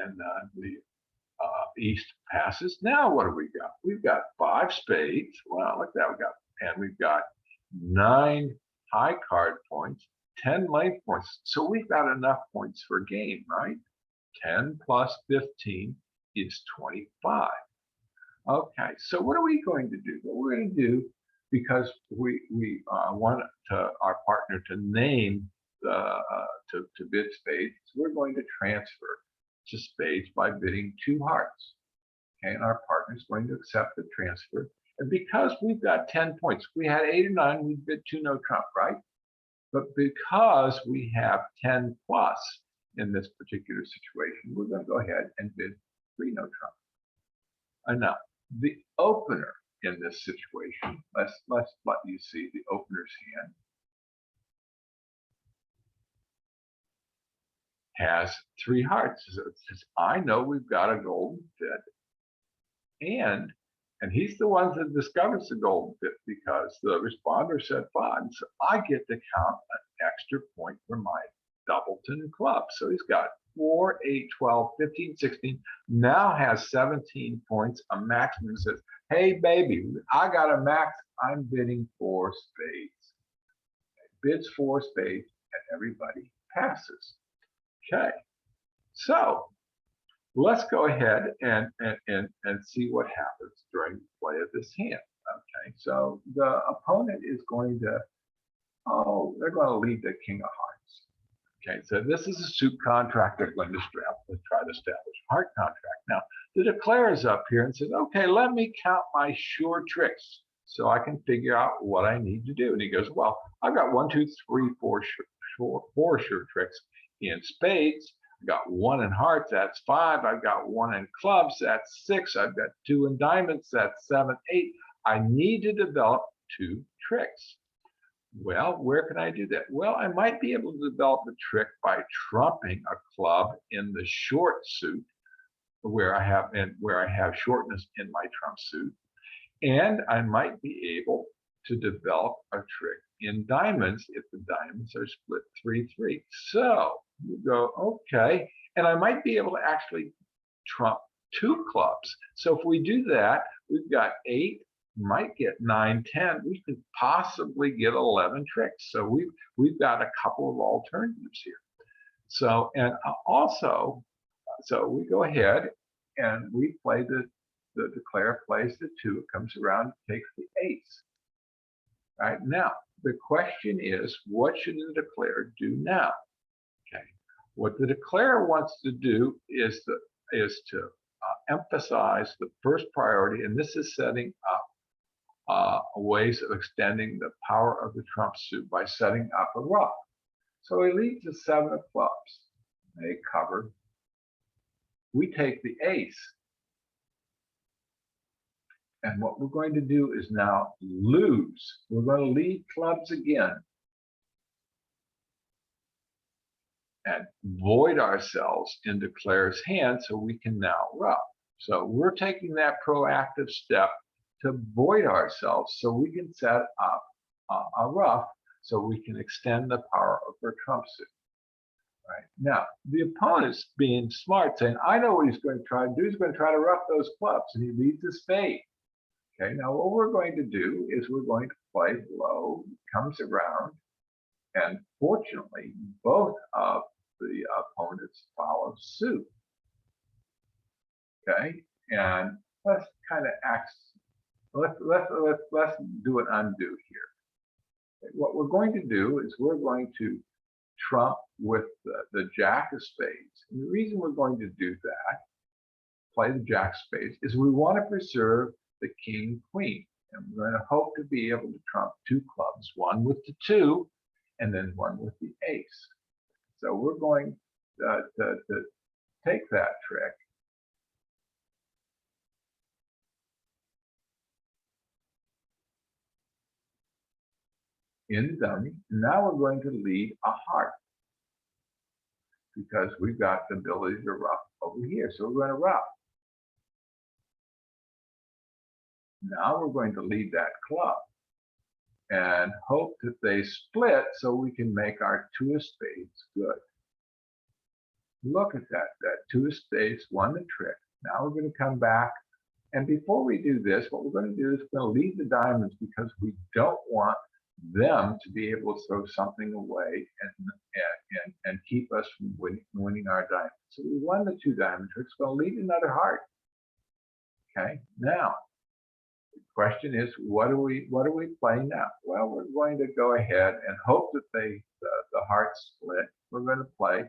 And the East passes. Now what do we got? We've got 5 spades. Wow, look at that. We've got 9 high card points, 10 length points. So we've got enough points for a game, right? 10 plus 15 is 25. Okay, so what are we going to do? What we're going to do, because we want our partner to name to bid spades, we're going to transfer to spades by bidding 2 hearts. Okay, and our partner is going to accept the transfer. And because we've got 10 points, we had 8 or 9, we bid 2 no trump, right? But because we have 10 plus in this particular situation, we're going to go ahead and bid 3 no trump. And now, the opener in this situation, let's let you see the opener's hand, has 3 hearts. So it says, I know we've got a golden bid, and he's the one that discovers the golden bid because the responder said 5. So I get to count an extra point for my doubleton club. So he's got 4, 8, 12, 15, 16, now has 17 points, a maximum. Says, hey baby, I got a max, I'm bidding 4 spades. Bids 4 spades and everybody passes. Okay, so let's go ahead and see what happens during the play of this hand. Okay, so the opponent is going to, they're going to lead the king of hearts. Okay, so this is a suit contract they're going to try to establish a heart contract. Now, the declarer is up here and says, okay, let me count my sure tricks so I can figure out what I need to do. And he goes, well, I've got 1, 2, 3, 4 sure tricks in spades. I've got 1 in hearts, that's 5. I've got 1 in clubs, that's 6. I've got 2 in diamonds, that's 7, 8. I need to develop 2 tricks. Well, where can I do that? Well, I might be able to develop a trick by trumping a club in the short suit, where I have shortness in my trump suit, and I might be able to develop a trick in diamonds if the diamonds are split 3-3. So you go, okay, and I might be able to actually trump 2 clubs. So if we do that, we've got 8, might get 9, 10. We could possibly get 11 tricks. So we've got a couple of alternatives here. So, and also, so we go ahead and we play the declare plays the 2. It comes around, takes the ace. All right, now the question is, what should the declarer do now? Okay, what the declarer wants to do is to emphasize the first priority, and this is setting up ways of extending the power of the trump suit by setting up a ruff. So he leads the 7 of clubs. They cover. We take the ace. And what we're going to do is now lose. We're going to lead clubs again and void ourselves in declarer's hand so we can now ruff. So we're taking that proactive step to void ourselves so we can set up a ruff so we can extend the power of our trump suit. Right. Now, the opponent's being smart, saying, I know what he's going to try to do. He's going to try to rough those clubs, and he leads a spade. Okay, now what we're going to do is we're going to play low, comes around, and fortunately, both of the opponents follow suit. Okay, and let's kind of let's do an undo here. What we're going to do is we're going to trump with the jack of spades. And the reason we're going to do that, play the jack of spades, is we want to preserve the king queen, and we're going to hope to be able to trump two clubs, one with the 2 and then one with the ace. So we're going to take that trick in the dummy. Now we're going to lead a heart because we've got the ability to rough over here. So we're going to rough. Now we're going to lead that club and hope that they split so we can make our 2 of spades good. Look at that. That 2 of spades won the trick. Now we're going to come back. And before we do this, what we're going to do is we're going to lead the diamonds because we don't want them to be able to throw something away and keep us from winning our diamonds. So we won the 2 diamond tricks. We're going to lead another heart. Okay. Now, the question is, what do we play now? Well, we're going to go ahead and hope that the hearts split. We're going to play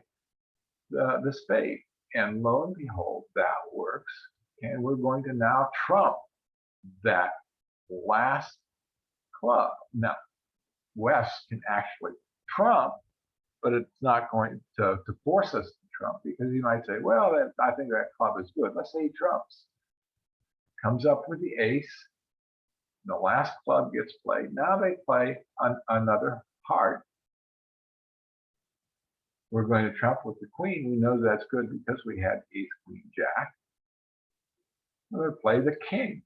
the spade, and lo and behold, that works. And we're going to now trump that last club. Now, West can actually trump, but it's not going to force us to trump, because you might say, well, I think that club is good. Let's say he trumps. Comes up with the ace. The last club gets played. Now they play another heart. We're going to trump with the queen. We know that's good because we had ace, queen, jack. We're going to play the king.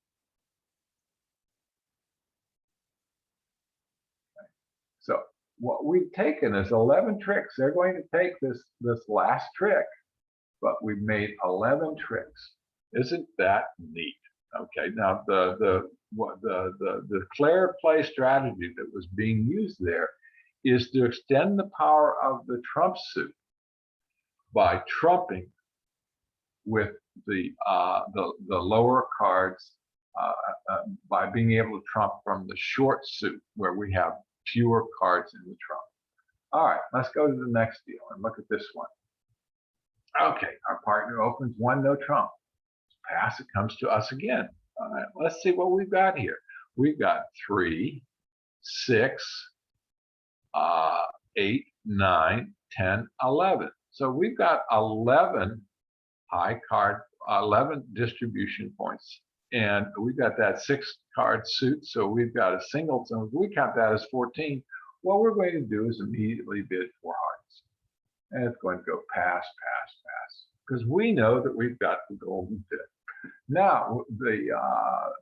Okay. So what we've taken is 11 tricks. They're going to take this last trick, but we've made 11 tricks. Isn't that neat? Okay, now the declare play strategy that was being used there is to extend the power of the trump suit by trumping with the lower cards by being able to trump from the short suit where we have fewer cards in the trump. All right, let's go to the next deal and look at this one. Okay, our partner opens 1, no trump. Pass, it comes to us again. All right, let's see what we've got here. We've got 3, 6, 8, 9, 10, 11. So we've got 11 high card, 11 distribution points. And we've got that 6 card suit. So we've got a singleton. We count that as 14. What we're going to do is immediately bid 4 hearts. And it's going to go pass, pass, pass. Because we know that we've got the golden bid. Now, the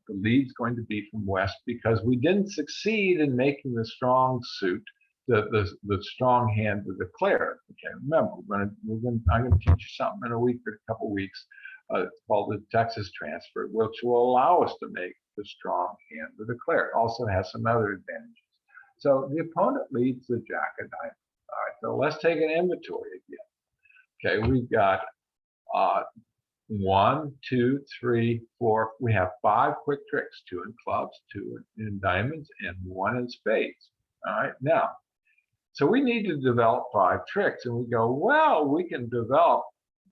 lead's going to be from West because we didn't succeed in making the strong suit, the strong hand to declare. Okay, remember, I'm going to teach you something in a week or a couple weeks. It's called the Texas transfer, which will allow us to make the strong hand to declare. It also has some other advantages. So the opponent leads the jack of diamonds. All right, so let's take an inventory again. Okay, we've got 1, 2, 3, 4. We have 5 quick tricks, 2 in clubs, 2 in diamonds, and 1 in spades. All right, now, so we need to develop 5 tricks, and we go, well, we can develop,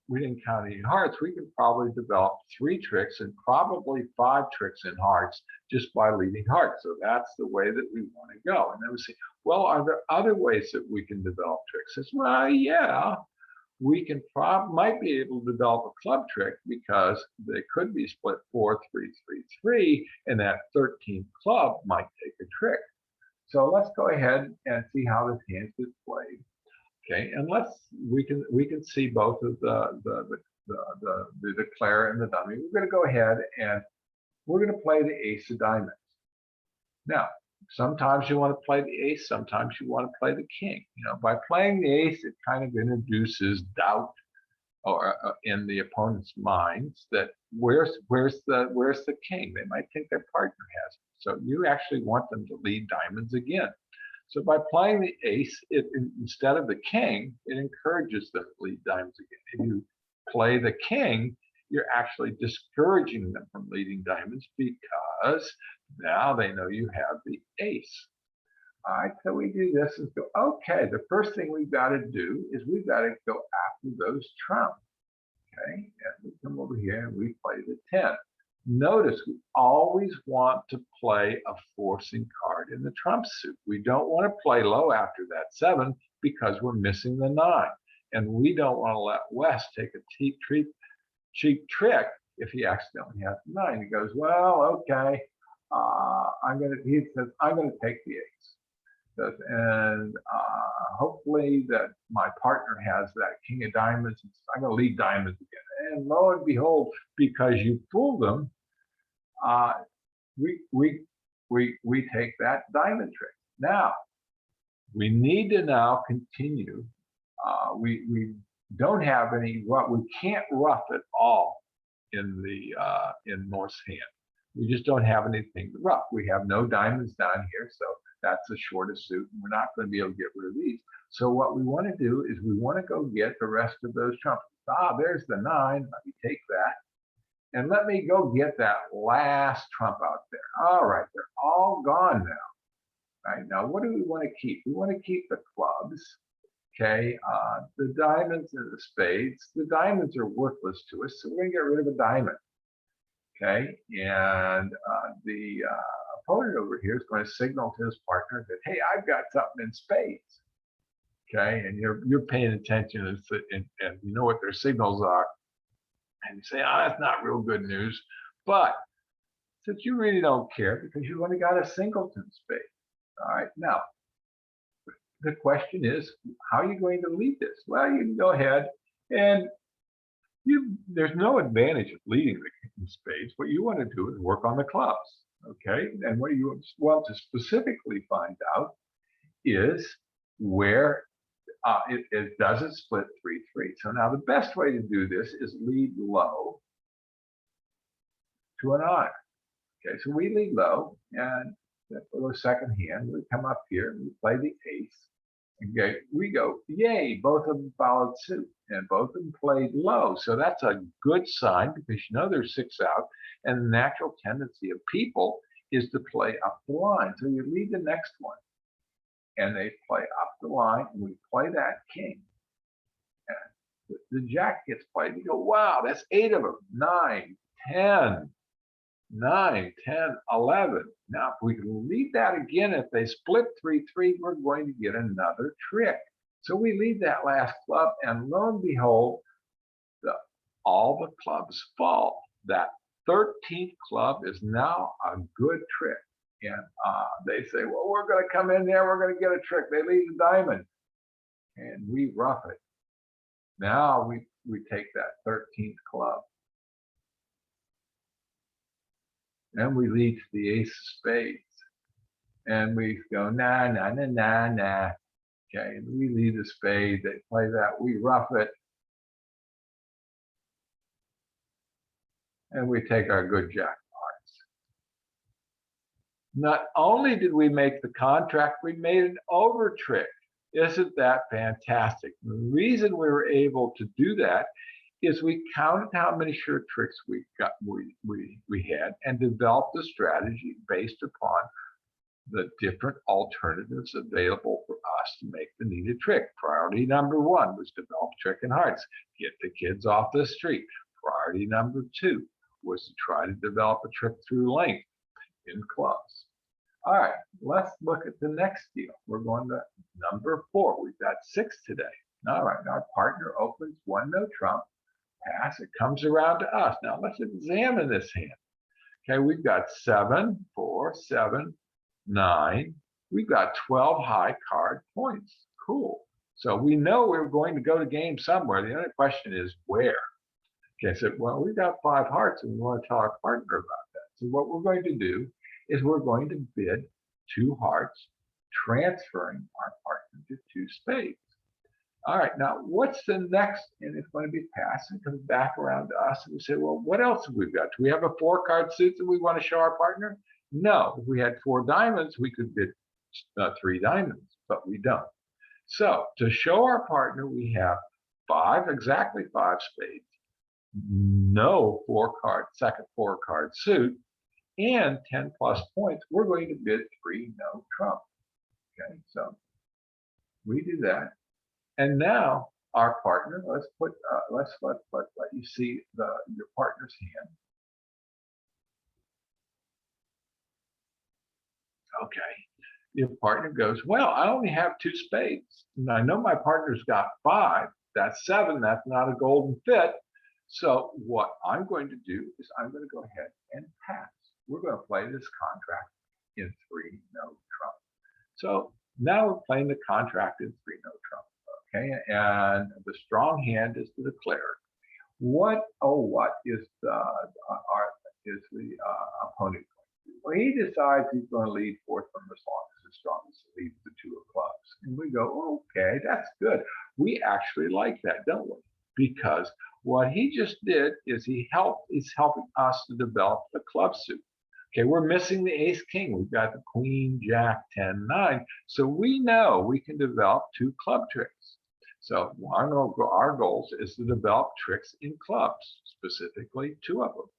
we didn't count any hearts, we can probably develop 3 tricks and probably 5 tricks in hearts just by leading hearts. So that's the way that we want to go. And then we say, well, are there other ways that we can develop tricks? It's, well, yeah. We can might be able to develop a club trick because they could be split 4, 3, 3, 3, and that 13th club might take a trick. So let's go ahead and see how this hand is played. Okay, and we can see both of the declare and the dummy. We're going to go ahead and we're going to play the ace of diamonds. Now, Sometimes you want to play the ace, sometimes you want to play the king. By playing the ace, it kind of introduces doubt or in the opponent's minds that where's the king? They might think their partner has it. So you actually want them to lead diamonds again. So by playing the ace, instead of the king, it encourages them to lead diamonds again. If you play the king, you're actually discouraging them from leading diamonds because now they know you have the ace. All right, so we do this and go, okay, the first thing we've got to do is we've got to go after those trumps. Okay, and we come over here and we play the 10. Notice we always want to play a forcing card in the trump suit. We don't want to play low after that 7 because we're missing the 9. And we don't want to let West take a cheap trick if he accidentally has the 9. He goes, well, okay, he says, I'm going to take the ace. And hopefully that my partner has that king of diamonds. I'm going to lead diamonds again. And lo and behold, because you fooled them, we take that diamond trick. Now, we need to now continue. We don't have any rough. We can't rough at all in North's hand. We just don't have anything to rough. We have no diamonds down here, so that's the shortest suit, and we're not going to be able to get rid of these. So what we want to do is we want to go get the rest of those trumps. There's the 9. Let me take that. And let me go get that last trump out there. All right, they're all gone now. All right, now what do we want to keep? We want to keep the clubs, okay, the diamonds and the spades. The diamonds are worthless to us, so we're going to get rid of a diamond. Okay, and the opponent over here is going to signal to his partner that, hey, I've got something in spades. Okay, and you're paying attention and you know what their signals are. And you say, that's not real good news. But since you really don't care because you've only got a singleton spade. All right, now the question is, how are you going to lead this? Well, you can go ahead and there's no advantage of leading the spades. What you want to do is work on the clubs, okay? And what you want to specifically find out is where it doesn't split 3-3. So now the best way to do this is lead low to an honor. Okay, so we lead low, and for the second hand, we come up here and we play the ace. Okay, we go, yay, both of them followed suit, and both of them played low. So that's a good sign because you know there's 6 out, and the natural tendency of people is to play up the line. So you lead the next one, and they play up the line, and we play that king. And the jack gets played. You go, wow, that's 8 of them, 9, 10. 9, 10, 11. Now, if we can lead that again, if they split 3-3, we're going to get another trick. So we lead that last club, and lo and behold, all the clubs fall. That 13th club is now a good trick. And they say, well, we're going to come in there, we're going to get a trick. They lead the diamond, and we rough it. Now we take that 13th club. And we lead to the ace of spades. And we go, nah, nah, nah, nah, nah. Okay, and we lead the spade. They play that, we rough it. And we take our good jack of hearts. Not only did we make the contract, we made an over trick. Isn't that fantastic? The reason we were able to do that is we counted how many sure tricks we had and developed a strategy based upon the different alternatives available for us to make the needed trick. Priority number 1 was develop trick in hearts, get the kids off the street. Priority number 2 was to try to develop a trick through length in clubs. All right, let's look at the next deal. We're going to number 4. We've got 6 today. All right, our partner opens 1 no trump. Pass, it comes around to us. Now let's examine this hand. Okay, we've got 7, 4, 7, 9. We've got 12 high card points. Cool. So we know we're going to go to game somewhere. The only question is where. Okay, so well, we've got 5 hearts and we want to tell our partner about that. So what we're going to do is we're going to bid 2 hearts, transferring our partner to 2 spades. All right, now what's the next? And it's going to be passed and comes back around to us. And we say, well, what else have we got? Do we have a 4-card suit that we want to show our partner? No. If we had 4 diamonds, we could bid 3 diamonds, but we don't. So to show our partner, we have exactly 5 spades, no 4-card, second 4-card suit, and 10 plus points. We're going to bid 3 no trump. Okay, so we do that. And now our partner, let's let you see your partner's hand. Okay, your partner goes, well, I only have 2 spades. And I know my partner's got 5. That's 7. That's not a golden fit. So what I'm going to do is I'm going to go ahead and pass. We're going to play this contract in 3 no trump. So now we're playing the contract in 3 no trump. Okay, and the strong hand is the declarer. What is the opponent going to do? Well, he decides he's going to lead fourth from as long as the strongest leads the 2 of clubs. And we go, okay, that's good. We actually like that, don't we? Because what he just did is he's helping us to develop the club suit. Okay, we're missing the ace king. We've got the queen, jack, 10, 9. So we know we can develop 2 club tricks. So our goals is to develop tricks in clubs, specifically 2 of them.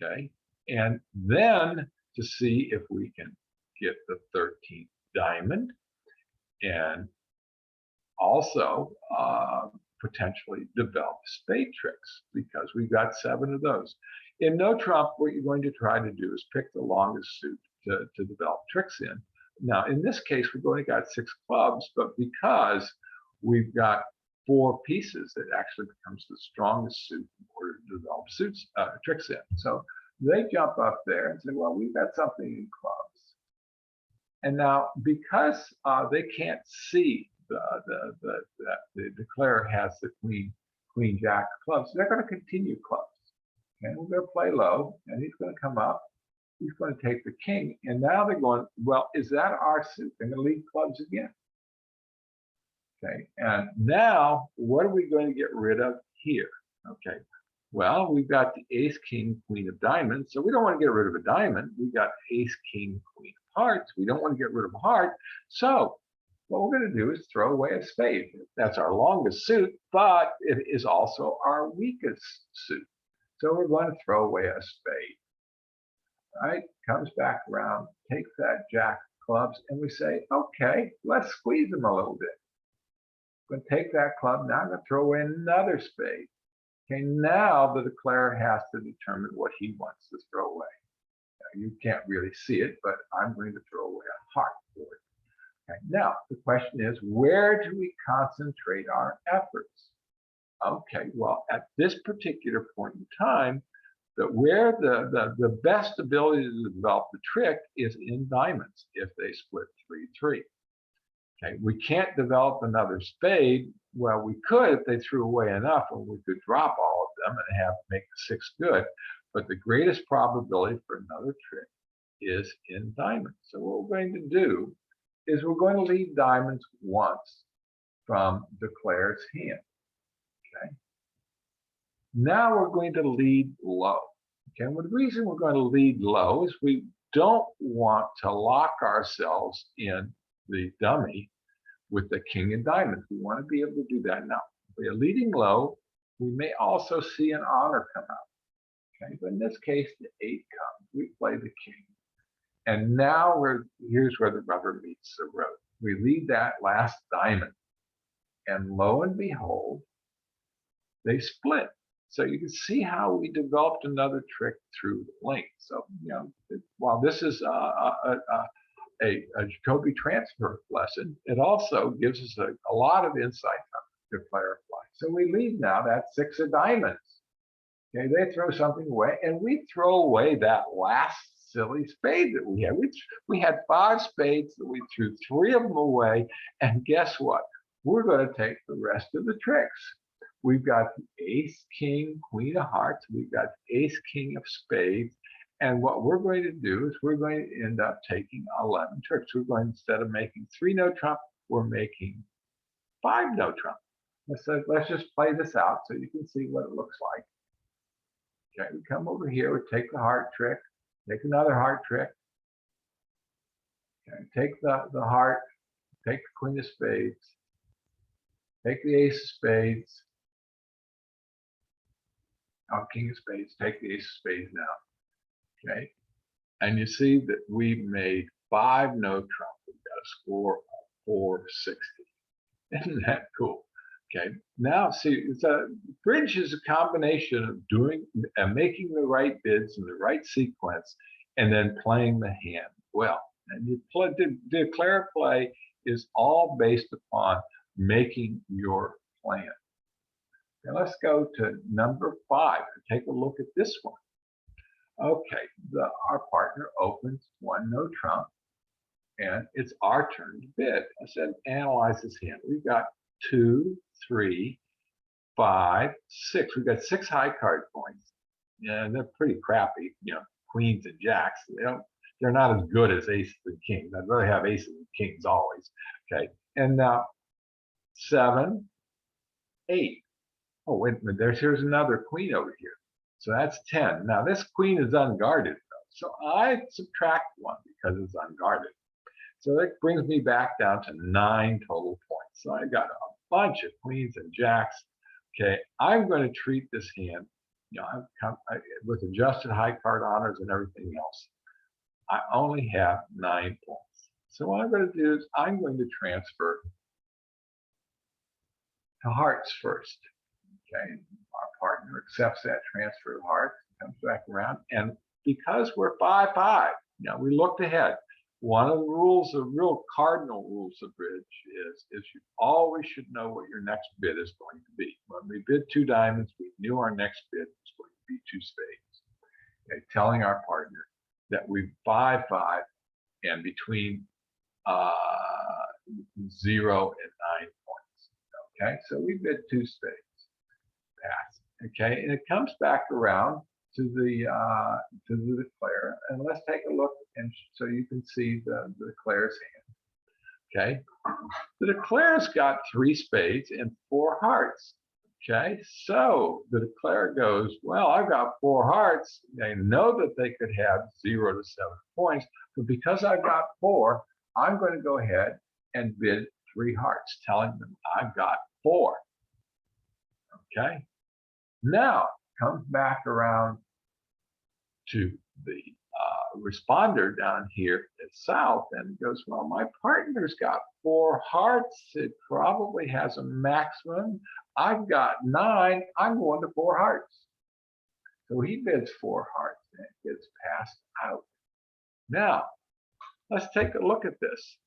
Okay, and then to see if we can get the 13th diamond, and also potentially develop spade tricks, because we've got 7 of those. In no trump, what you're going to try to do is pick the longest suit to develop tricks in. Now, in this case, we've only got 6 clubs, but because we've got 4 pieces, that actually becomes the strongest suit in order to develop tricks in. So they jump up there and say, well, we've got something in clubs. And now, because they can't see the declarer has the queen, jack clubs, they're going to continue clubs. Okay, we're going to play low, and he's going to come up. He's going to take the king, and now they're going, well, is that our suit? They're going to lead clubs again. Okay, and now what are we going to get rid of here? Okay, well, we've got the ace, king, queen of diamonds, so we don't want to get rid of a diamond. We've got ace, king, queen of hearts. We don't want to get rid of a heart. So what we're going to do is throw away a spade. That's our longest suit, but it is also our weakest suit. So we're going to throw away a spade. All right, comes back around, takes that jack of clubs, and we say, okay, let's squeeze him a little bit. I'm going to take that club, now I'm going to throw away another spade. Okay, now the declarer has to determine what he wants to throw away. Now, you can't really see it, but I'm going to throw away a heart for it. Okay, now the question is, where do we concentrate our efforts? Okay, well, at this particular point in time, where the best ability to develop the trick is in diamonds if they split 3-3. Okay, we can't develop another spade. Well, we could if they threw away enough, and we could drop all of them and make the 6 good. But the greatest probability for another trick is in diamonds. So what we're going to do is we're going to lead diamonds once from declarer's hand. Okay. Now we're going to lead low. Okay, and the reason we're going to lead low is we don't want to lock ourselves in the dummy with the king of diamonds. We want to be able to do that. Now, if we are leading low, we may also see an honor come out. Okay, but in this case, the 8 comes. We play the king. And now here's where the rubber meets the road. We lead that last diamond. And lo and behold, they split. So you can see how we developed another trick through the length. So, while this is a Jacoby transfer lesson, it also gives us a lot of insight to clarify. So we leave now that 6 of diamonds. Okay, they throw something away, and we throw away that last silly spade that we had. We had 5 spades that we threw 3 of them away, and guess what? We're going to take the rest of the tricks. We've got the ace, king, queen of hearts. We've got the ace, king of spades, And what we're going to do is we're going to end up taking 11 tricks. We're going, instead of making 3 no trump, we're making 5 no trump. Let's just play this out so you can see what it looks like. Okay, we come over here, we take the heart trick, take another heart trick. Okay, take the heart, take the queen of spades, take the ace of spades, king of spades, take the ace of spades now. Okay, and you see that we made 5 no trump. We've got a score of 460. Isn't that cool? Okay, now see, bridge is a combination of doing and making the right bids in the right sequence, and then playing the hand well. And you play, the declare play is all based upon making your plan. Now let's go to number 5 and take a look at this one. Okay, our partner opens 1 no trump, and it's our turn to bid. I said, analyze this hand. We've got 2, 3, 5, 6. We've got 6 high card points. Yeah, they're pretty crappy. Queens and jacks. They're not as good as aces and kings. I'd rather have aces and kings always. Okay, and now 7, 8. Oh, wait a minute. Here's another queen over here. So that's 10. Now this queen is unguarded, so I subtract 1 because it's unguarded. So that brings me back down to 9 total points. So I got a bunch of queens and jacks. Okay, I'm going to treat this hand, with adjusted high card honors and everything else. I only have 9 points. So what I'm going to do is I'm going to transfer to hearts first. Okay, our partner accepts that transfer of hearts, comes back around, and because we're 5-5, we looked ahead. One of the rules, the real cardinal rules of bridge is you always should know what your next bid is going to be. When we bid 2 diamonds, we knew our next bid was going to be 2 spades. Okay, telling our partner that we 5-5 and between 0 and 9 points. Okay, so we bid 2 spades. Pass. Okay, and it comes back around to the declare, and let's take a look, and so you can see the declare's hand. Okay, the declare's got 3 spades and 4 hearts. Okay, so the declare goes, well, I've got 4 hearts. They know that they could have 0 to 7 points, but because I've got 4, I'm going to go ahead and bid 3 hearts, telling them I've got 4. Okay, now comes back around to the responder down here at south and goes, well, my partner's got 4 hearts. It probably has a maximum. I've got 9. I'm going to 4 hearts. So he bids 4 hearts and it gets passed out. Now, let's take a look at this.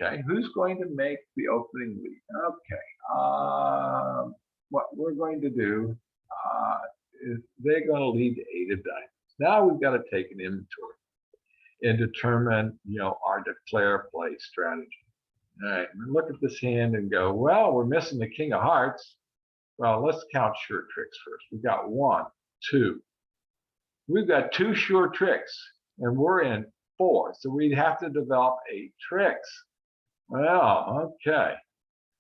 Okay, who's going to make the opening lead? Okay, what we're going to do is they're going to lead to 8 of diamonds. Now we've got to take an inventory and determine, our declare play strategy. All right, look at this hand and go, well, we're missing the king of hearts. Well, let's count sure tricks first. We've got 1, 2. We've got 2 sure tricks, and we're in 4. So we'd have to develop 8 tricks. Well, okay.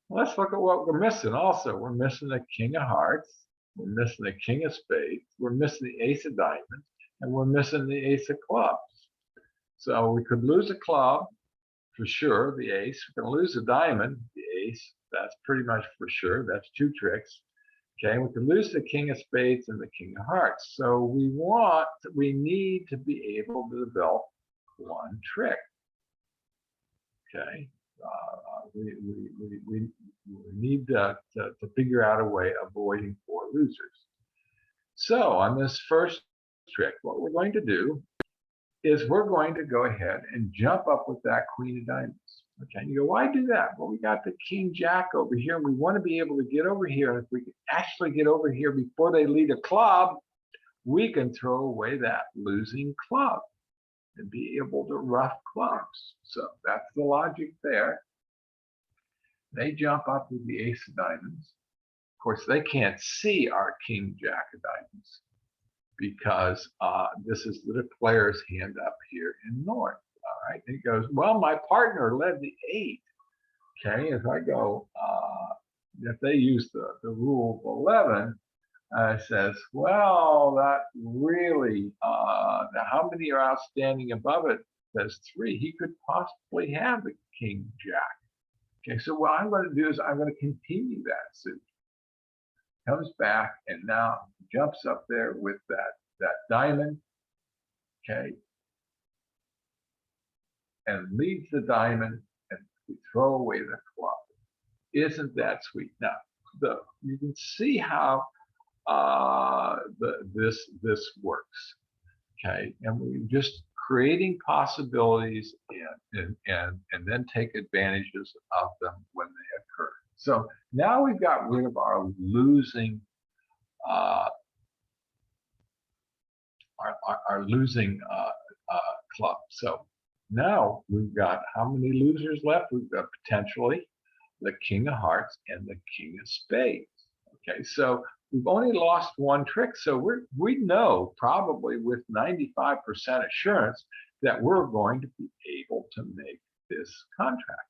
Let's look at what we're missing also. We're missing the king of hearts. We're missing the king of spades. We're missing the ace of diamonds. And we're missing the ace of clubs. So we could lose a club for sure, the ace. We're going to lose a diamond, the ace. That's pretty much for sure. That's 2 tricks. Okay, we could lose the king of spades and the king of hearts. So we need to be able to develop 1 trick. Okay, we need to figure out a way of avoiding 4 losers. So on this first trick, what we're going to do is we're going to go ahead and jump up with that queen of diamonds. Okay, you go, why do that? Well, we got the king jack over here. We want to be able to get over here. And if we can actually get over here before they lead a club, we can throw away that losing club and be able to rough clubs. So that's the logic there. They jump up with the ace of diamonds. Of course, they can't see our king jack of diamonds because this is the declarer's hand up here in North. All right, and he goes, well, my partner led the 8. Okay, if I go, if they use the rule of 11, says, well, that really, how many are outstanding above it? Says 3. He could possibly have the king jack. Okay, so what I'm going to do is I'm going to continue that suit. Comes back and now jumps up there with that diamond. Okay, and leads the diamond, and we throw away the club. Isn't that sweet? Now, you can see how this works. Okay, and we're just creating possibilities and then take advantages of them when they occur. So now we've got rid of our losing club. So now we've got how many losers left? We've got potentially the king of hearts and the king of spades. Okay, so we've only lost one trick, so we know probably with 95% assurance that we're going to be able to make this contract.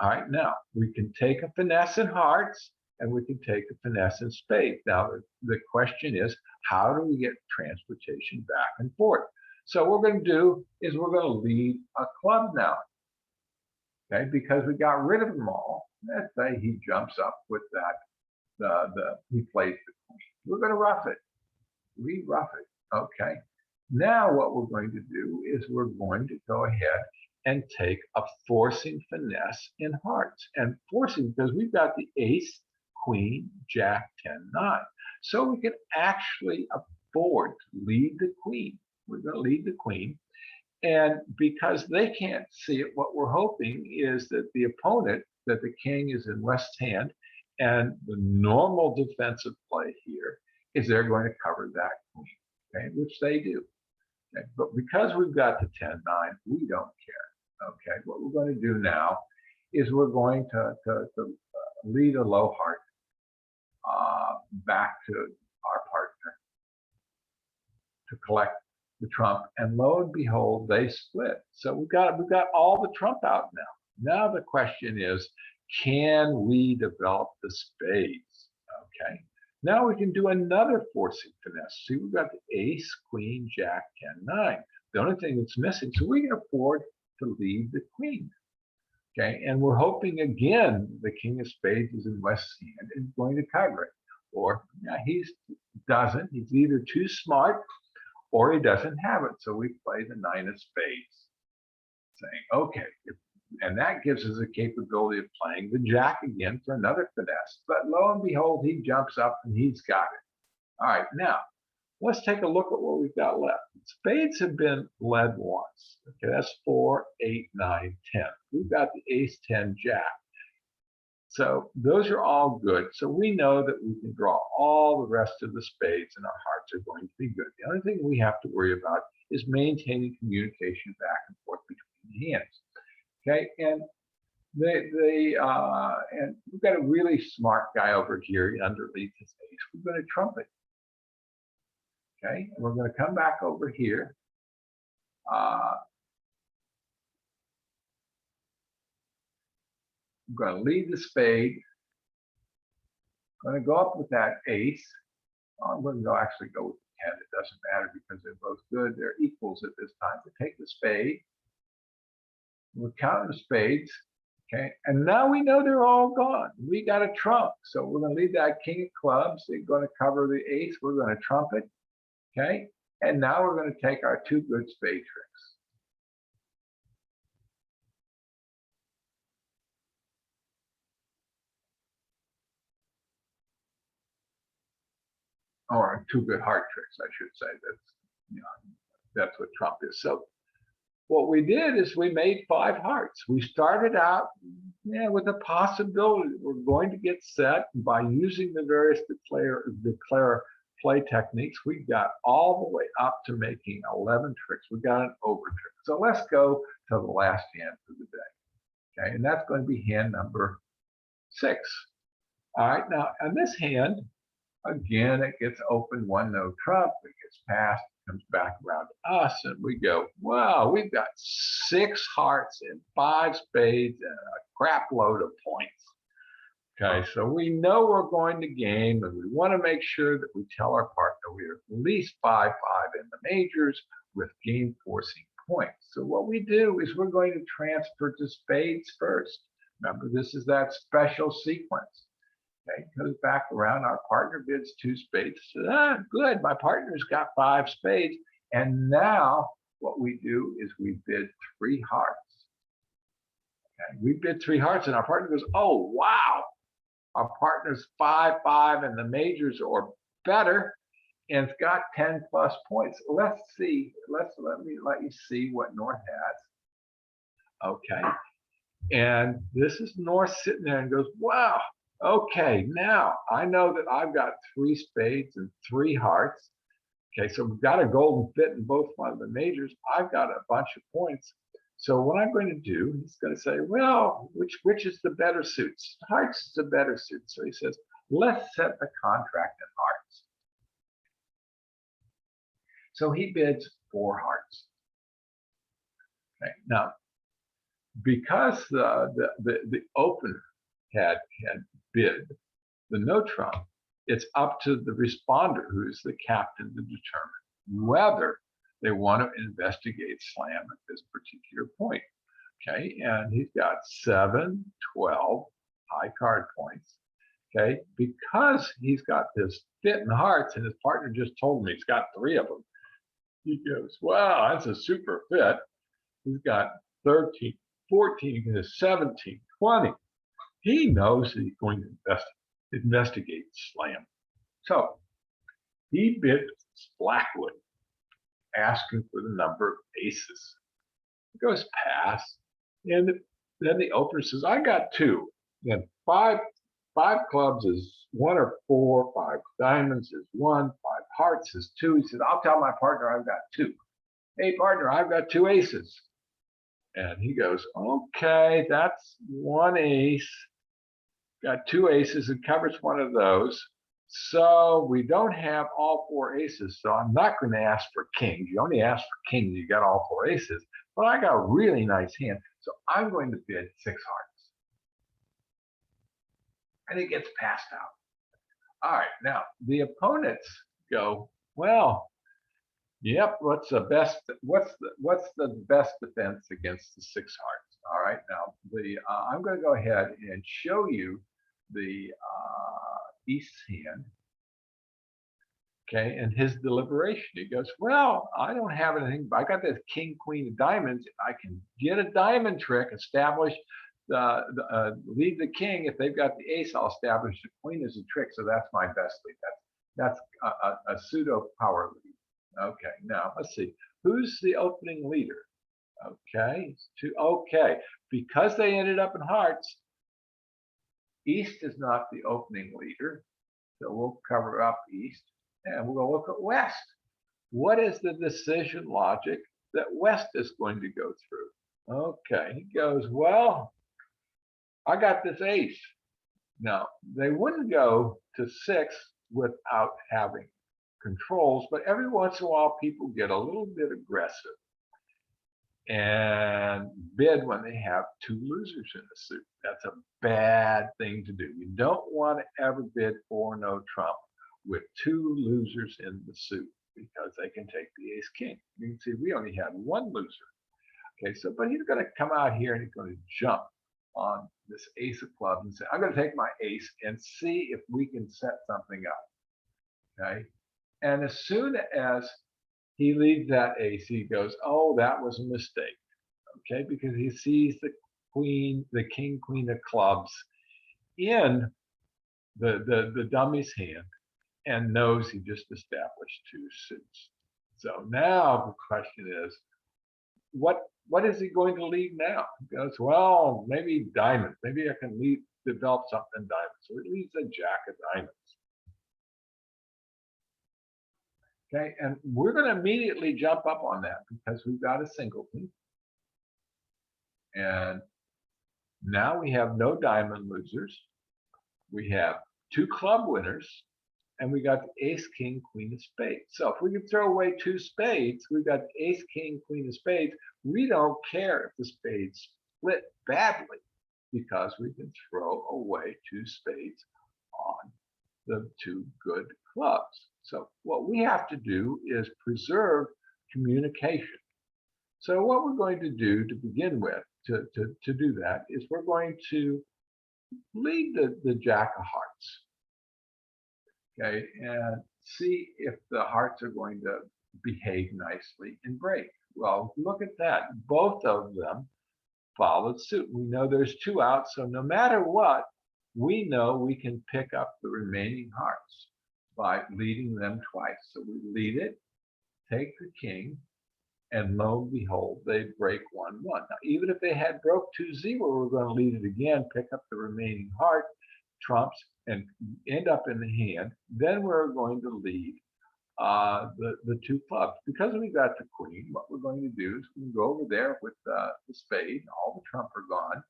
All right, now we can take a finesse in hearts and we can take a finesse in spades. Now the question is, how do we get transportation back and forth? So what we're going to do is we're going to lead a club now. Okay, because we got rid of them all. Let's say he jumps up with that. He plays the queen. We're going to rough it. We rough it. Okay. Now what we're going to do is we're going to go ahead and take a forcing finesse in hearts. And forcing because we've got the ace, queen, jack, 10, 9. So we can actually afford to lead the queen. We're going to lead the queen. And because they can't see it, what we're hoping is that the opponent, that the king is in West's hand, and the normal defensive play here is they're going to cover that queen, okay, which they do. Okay? But because we've got the 10-9, we don't care. Okay, what we're going to do now is we're going to lead a low heart back to our partner to collect the trump, and lo and behold, they split. So we've got all the trump out now. Now the question is, can we develop the spades? Okay. Now we can do another forcing finesse. See, we've got the ace, queen, jack, 10, 9. The only thing that's missing, so we can afford to lead the queen. Okay, and we're hoping again the king of spades is in West's hand and going to cover it. Or he doesn't. He's either too smart or he doesn't have it. So we play the 9 of spades, saying, okay, and that gives us the capability of playing the jack again for another finesse. But lo and behold, he jumps up and he's got it. All right, now let's take a look at what we've got left. Spades have been led once. Okay, that's 4, 8, 9, 10. We've got the ace, 10, jack. So those are all good. So we know that we can draw all the rest of the spades and our hearts are going to be good. The only thing we have to worry about is maintaining communication back and forth between the hands. Okay, and and we've got a really smart guy over here underneath his ace. We're going to trump it. Okay, and we're going to come back over here. I'm going to lead the spade. I'm going to go up with that ace. I'm going to actually go with the 10. It doesn't matter because they're both good. They're equals at this time. We take the spade. We're counting the spades. Okay, and now we know they're all gone. We got a trump. So we're going to lead that king of clubs. They're going to cover the ace. We're going to trump it. Okay, and now we're going to take our 2 good spade tricks. Or 2 good heart tricks, I should say. That's what trump is. So what we did is we made 5 hearts. We started out with a possibility that we're going to get set by using the various declare play techniques. We got all the way up to making 11 tricks. We got an over trick. So let's go to the last hand for the day. Okay, and that's going to be hand number 6. All right, now on this hand, Again, it gets open, one no trump, it gets passed, comes back around to us, and we go, wow, we've got 6 hearts and 5 spades and a crap load of points. Okay, so we know we're going to game, and we want to make sure that we tell our partner we are at least 5-5 in the majors with game forcing points. So what we do is we're going to transfer to spades first. Remember, this is that special sequence. Okay, goes back around, our partner bids 2 spades. So, good, my partner's got 5 spades. And now what we do is we bid 3 hearts. Okay, we bid 3 hearts, and our partner goes, oh, wow. Our partner's 5-5 in the majors or better, and it's got 10 plus points. Let's see. Let you see what North has. Okay, and this is North sitting there and goes, wow. Okay, now I know that I've got 3 spades and 3 hearts. Okay, so we've got a golden fit in both one of the majors. I've got a bunch of points. So what I'm going to do, he's going to say, well, which is the better suit? Hearts is the better suit. So he says, let's set the contract in hearts. So he bids 4 hearts. Okay, now, because the opener had bid the no trump, it's up to the responder, who's the captain, to determine whether they want to investigate slam at this particular point. Okay, and he's got 7, 12 high card points. Okay, because he's got this fit in hearts, and his partner just told me he's got 3 of them. He goes, wow, that's a super fit. He's got 13, 14, 17, 20. He knows that he's going to investigate slam. So he bids Blackwood, asking for the number of aces. It goes pass, and then the opener says, I got 2. And 5 clubs is 1 or 4, 5 diamonds is 1, 5 hearts is 2. He said, I'll tell my partner I've got 2. Hey, partner, I've got 2 aces. And he goes, okay, that's 1 ace. Got 2 aces, and covers one of those. So we don't have all 4 aces. So I'm not going to ask for kings. You only ask for kings, you got all 4 aces. But I got a really nice hand. So I'm going to bid 6 hearts. And it gets passed out. All right, now the opponents go, well, yep, what's the best defense against the 6 hearts? All right, now I'm going to go ahead and show you the East hand. Okay, and his deliberation. He goes, well, I don't have anything, but I got this king, queen of diamonds. I can get a diamond trick, establish lead the king. If they've got the ace, I'll establish the queen as a trick. So that's my best lead. That's a pseudo power lead. Okay, now let's see. Who's the opening leader? Okay, okay. Because they ended up in hearts, East is not the opening leader. So we'll cover up East, and we'll look at West. What is the decision logic that West is going to go through? Okay, he goes, well, I got this ace. Now, they wouldn't go to 6 without having controls, but every once in a while, people get a little bit aggressive and bid when they have 2 losers in the suit. That's a bad thing to do. You don't want to ever bid 4 no trump with 2 losers in the suit, because they can take the ace king. You can see we only had 1 loser. Okay, so but he's going to come out here and he's going to jump on this ace of clubs and say, I'm going to take my ace and see if we can set something up. Okay, and as soon as he leads that ace, he goes, oh, that was a mistake. Okay, because he sees the queen, the king, queen of clubs in the dummy's hand, and knows he just established 2 suits. So now the question is, what is he going to lead now? He goes, well, maybe diamonds. Maybe I can develop something in diamonds. So he leads a jack of diamonds. Okay, and we're going to immediately jump up on that because we've got a singleton. And now we have no diamond losers. We have 2 club winners, and we got the ace, king, queen of spades. So if we can throw away 2 spades, we've got ace, king, queen of spades. We don't care if the spades split badly because we can throw away 2 spades on the 2 good clubs. So what we have to do is preserve communication. So what we're going to do to begin with, to do that, is we're going to lead the Jack of Hearts. Okay, and see if the hearts are going to behave nicely and break. Well, look at that. Both of them followed suit. We know there's 2 out, so no matter what, we know we can pick up the remaining hearts by leading them twice. So we lead it, take the king, and lo and behold, they break 1-1. Now, even if they had broke 2-0, we're going to lead it again, pick up the remaining heart, trumps, and end up in the hand. Then we're going to lead the 2 clubs. Because we got the queen, what we're going to do is we can go over there with the spade. All the trump are gone.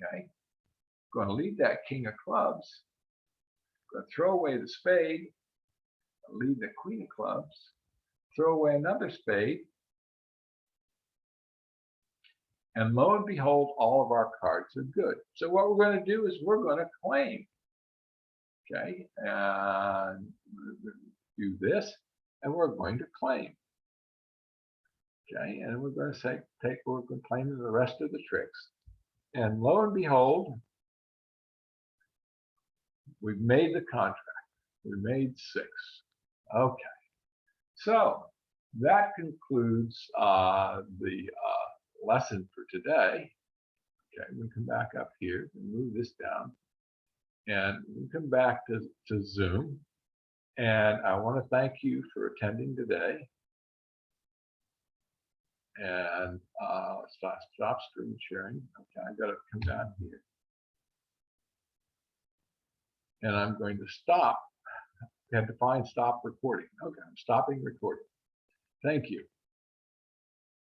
Okay, going to lead that king of clubs. Going to throw away the spade. Lead the queen of clubs. Throw away another spade. And lo and behold, all of our cards are good. So what we're going to do is we're going to claim. Okay, and do this, and we're going to claim. Okay, and we're going to say, we're going to claim the rest of the tricks. And lo and behold, we've made the contract. We made 6. Okay, so that concludes the lesson for today. Okay, we come back up here and move this down, and we come back to Zoom. And I want to thank you for attending today. And stop screen sharing. Okay, I got to come down here. And I'm going to stop. I have to find stop recording. Okay, I'm stopping recording. Thank you.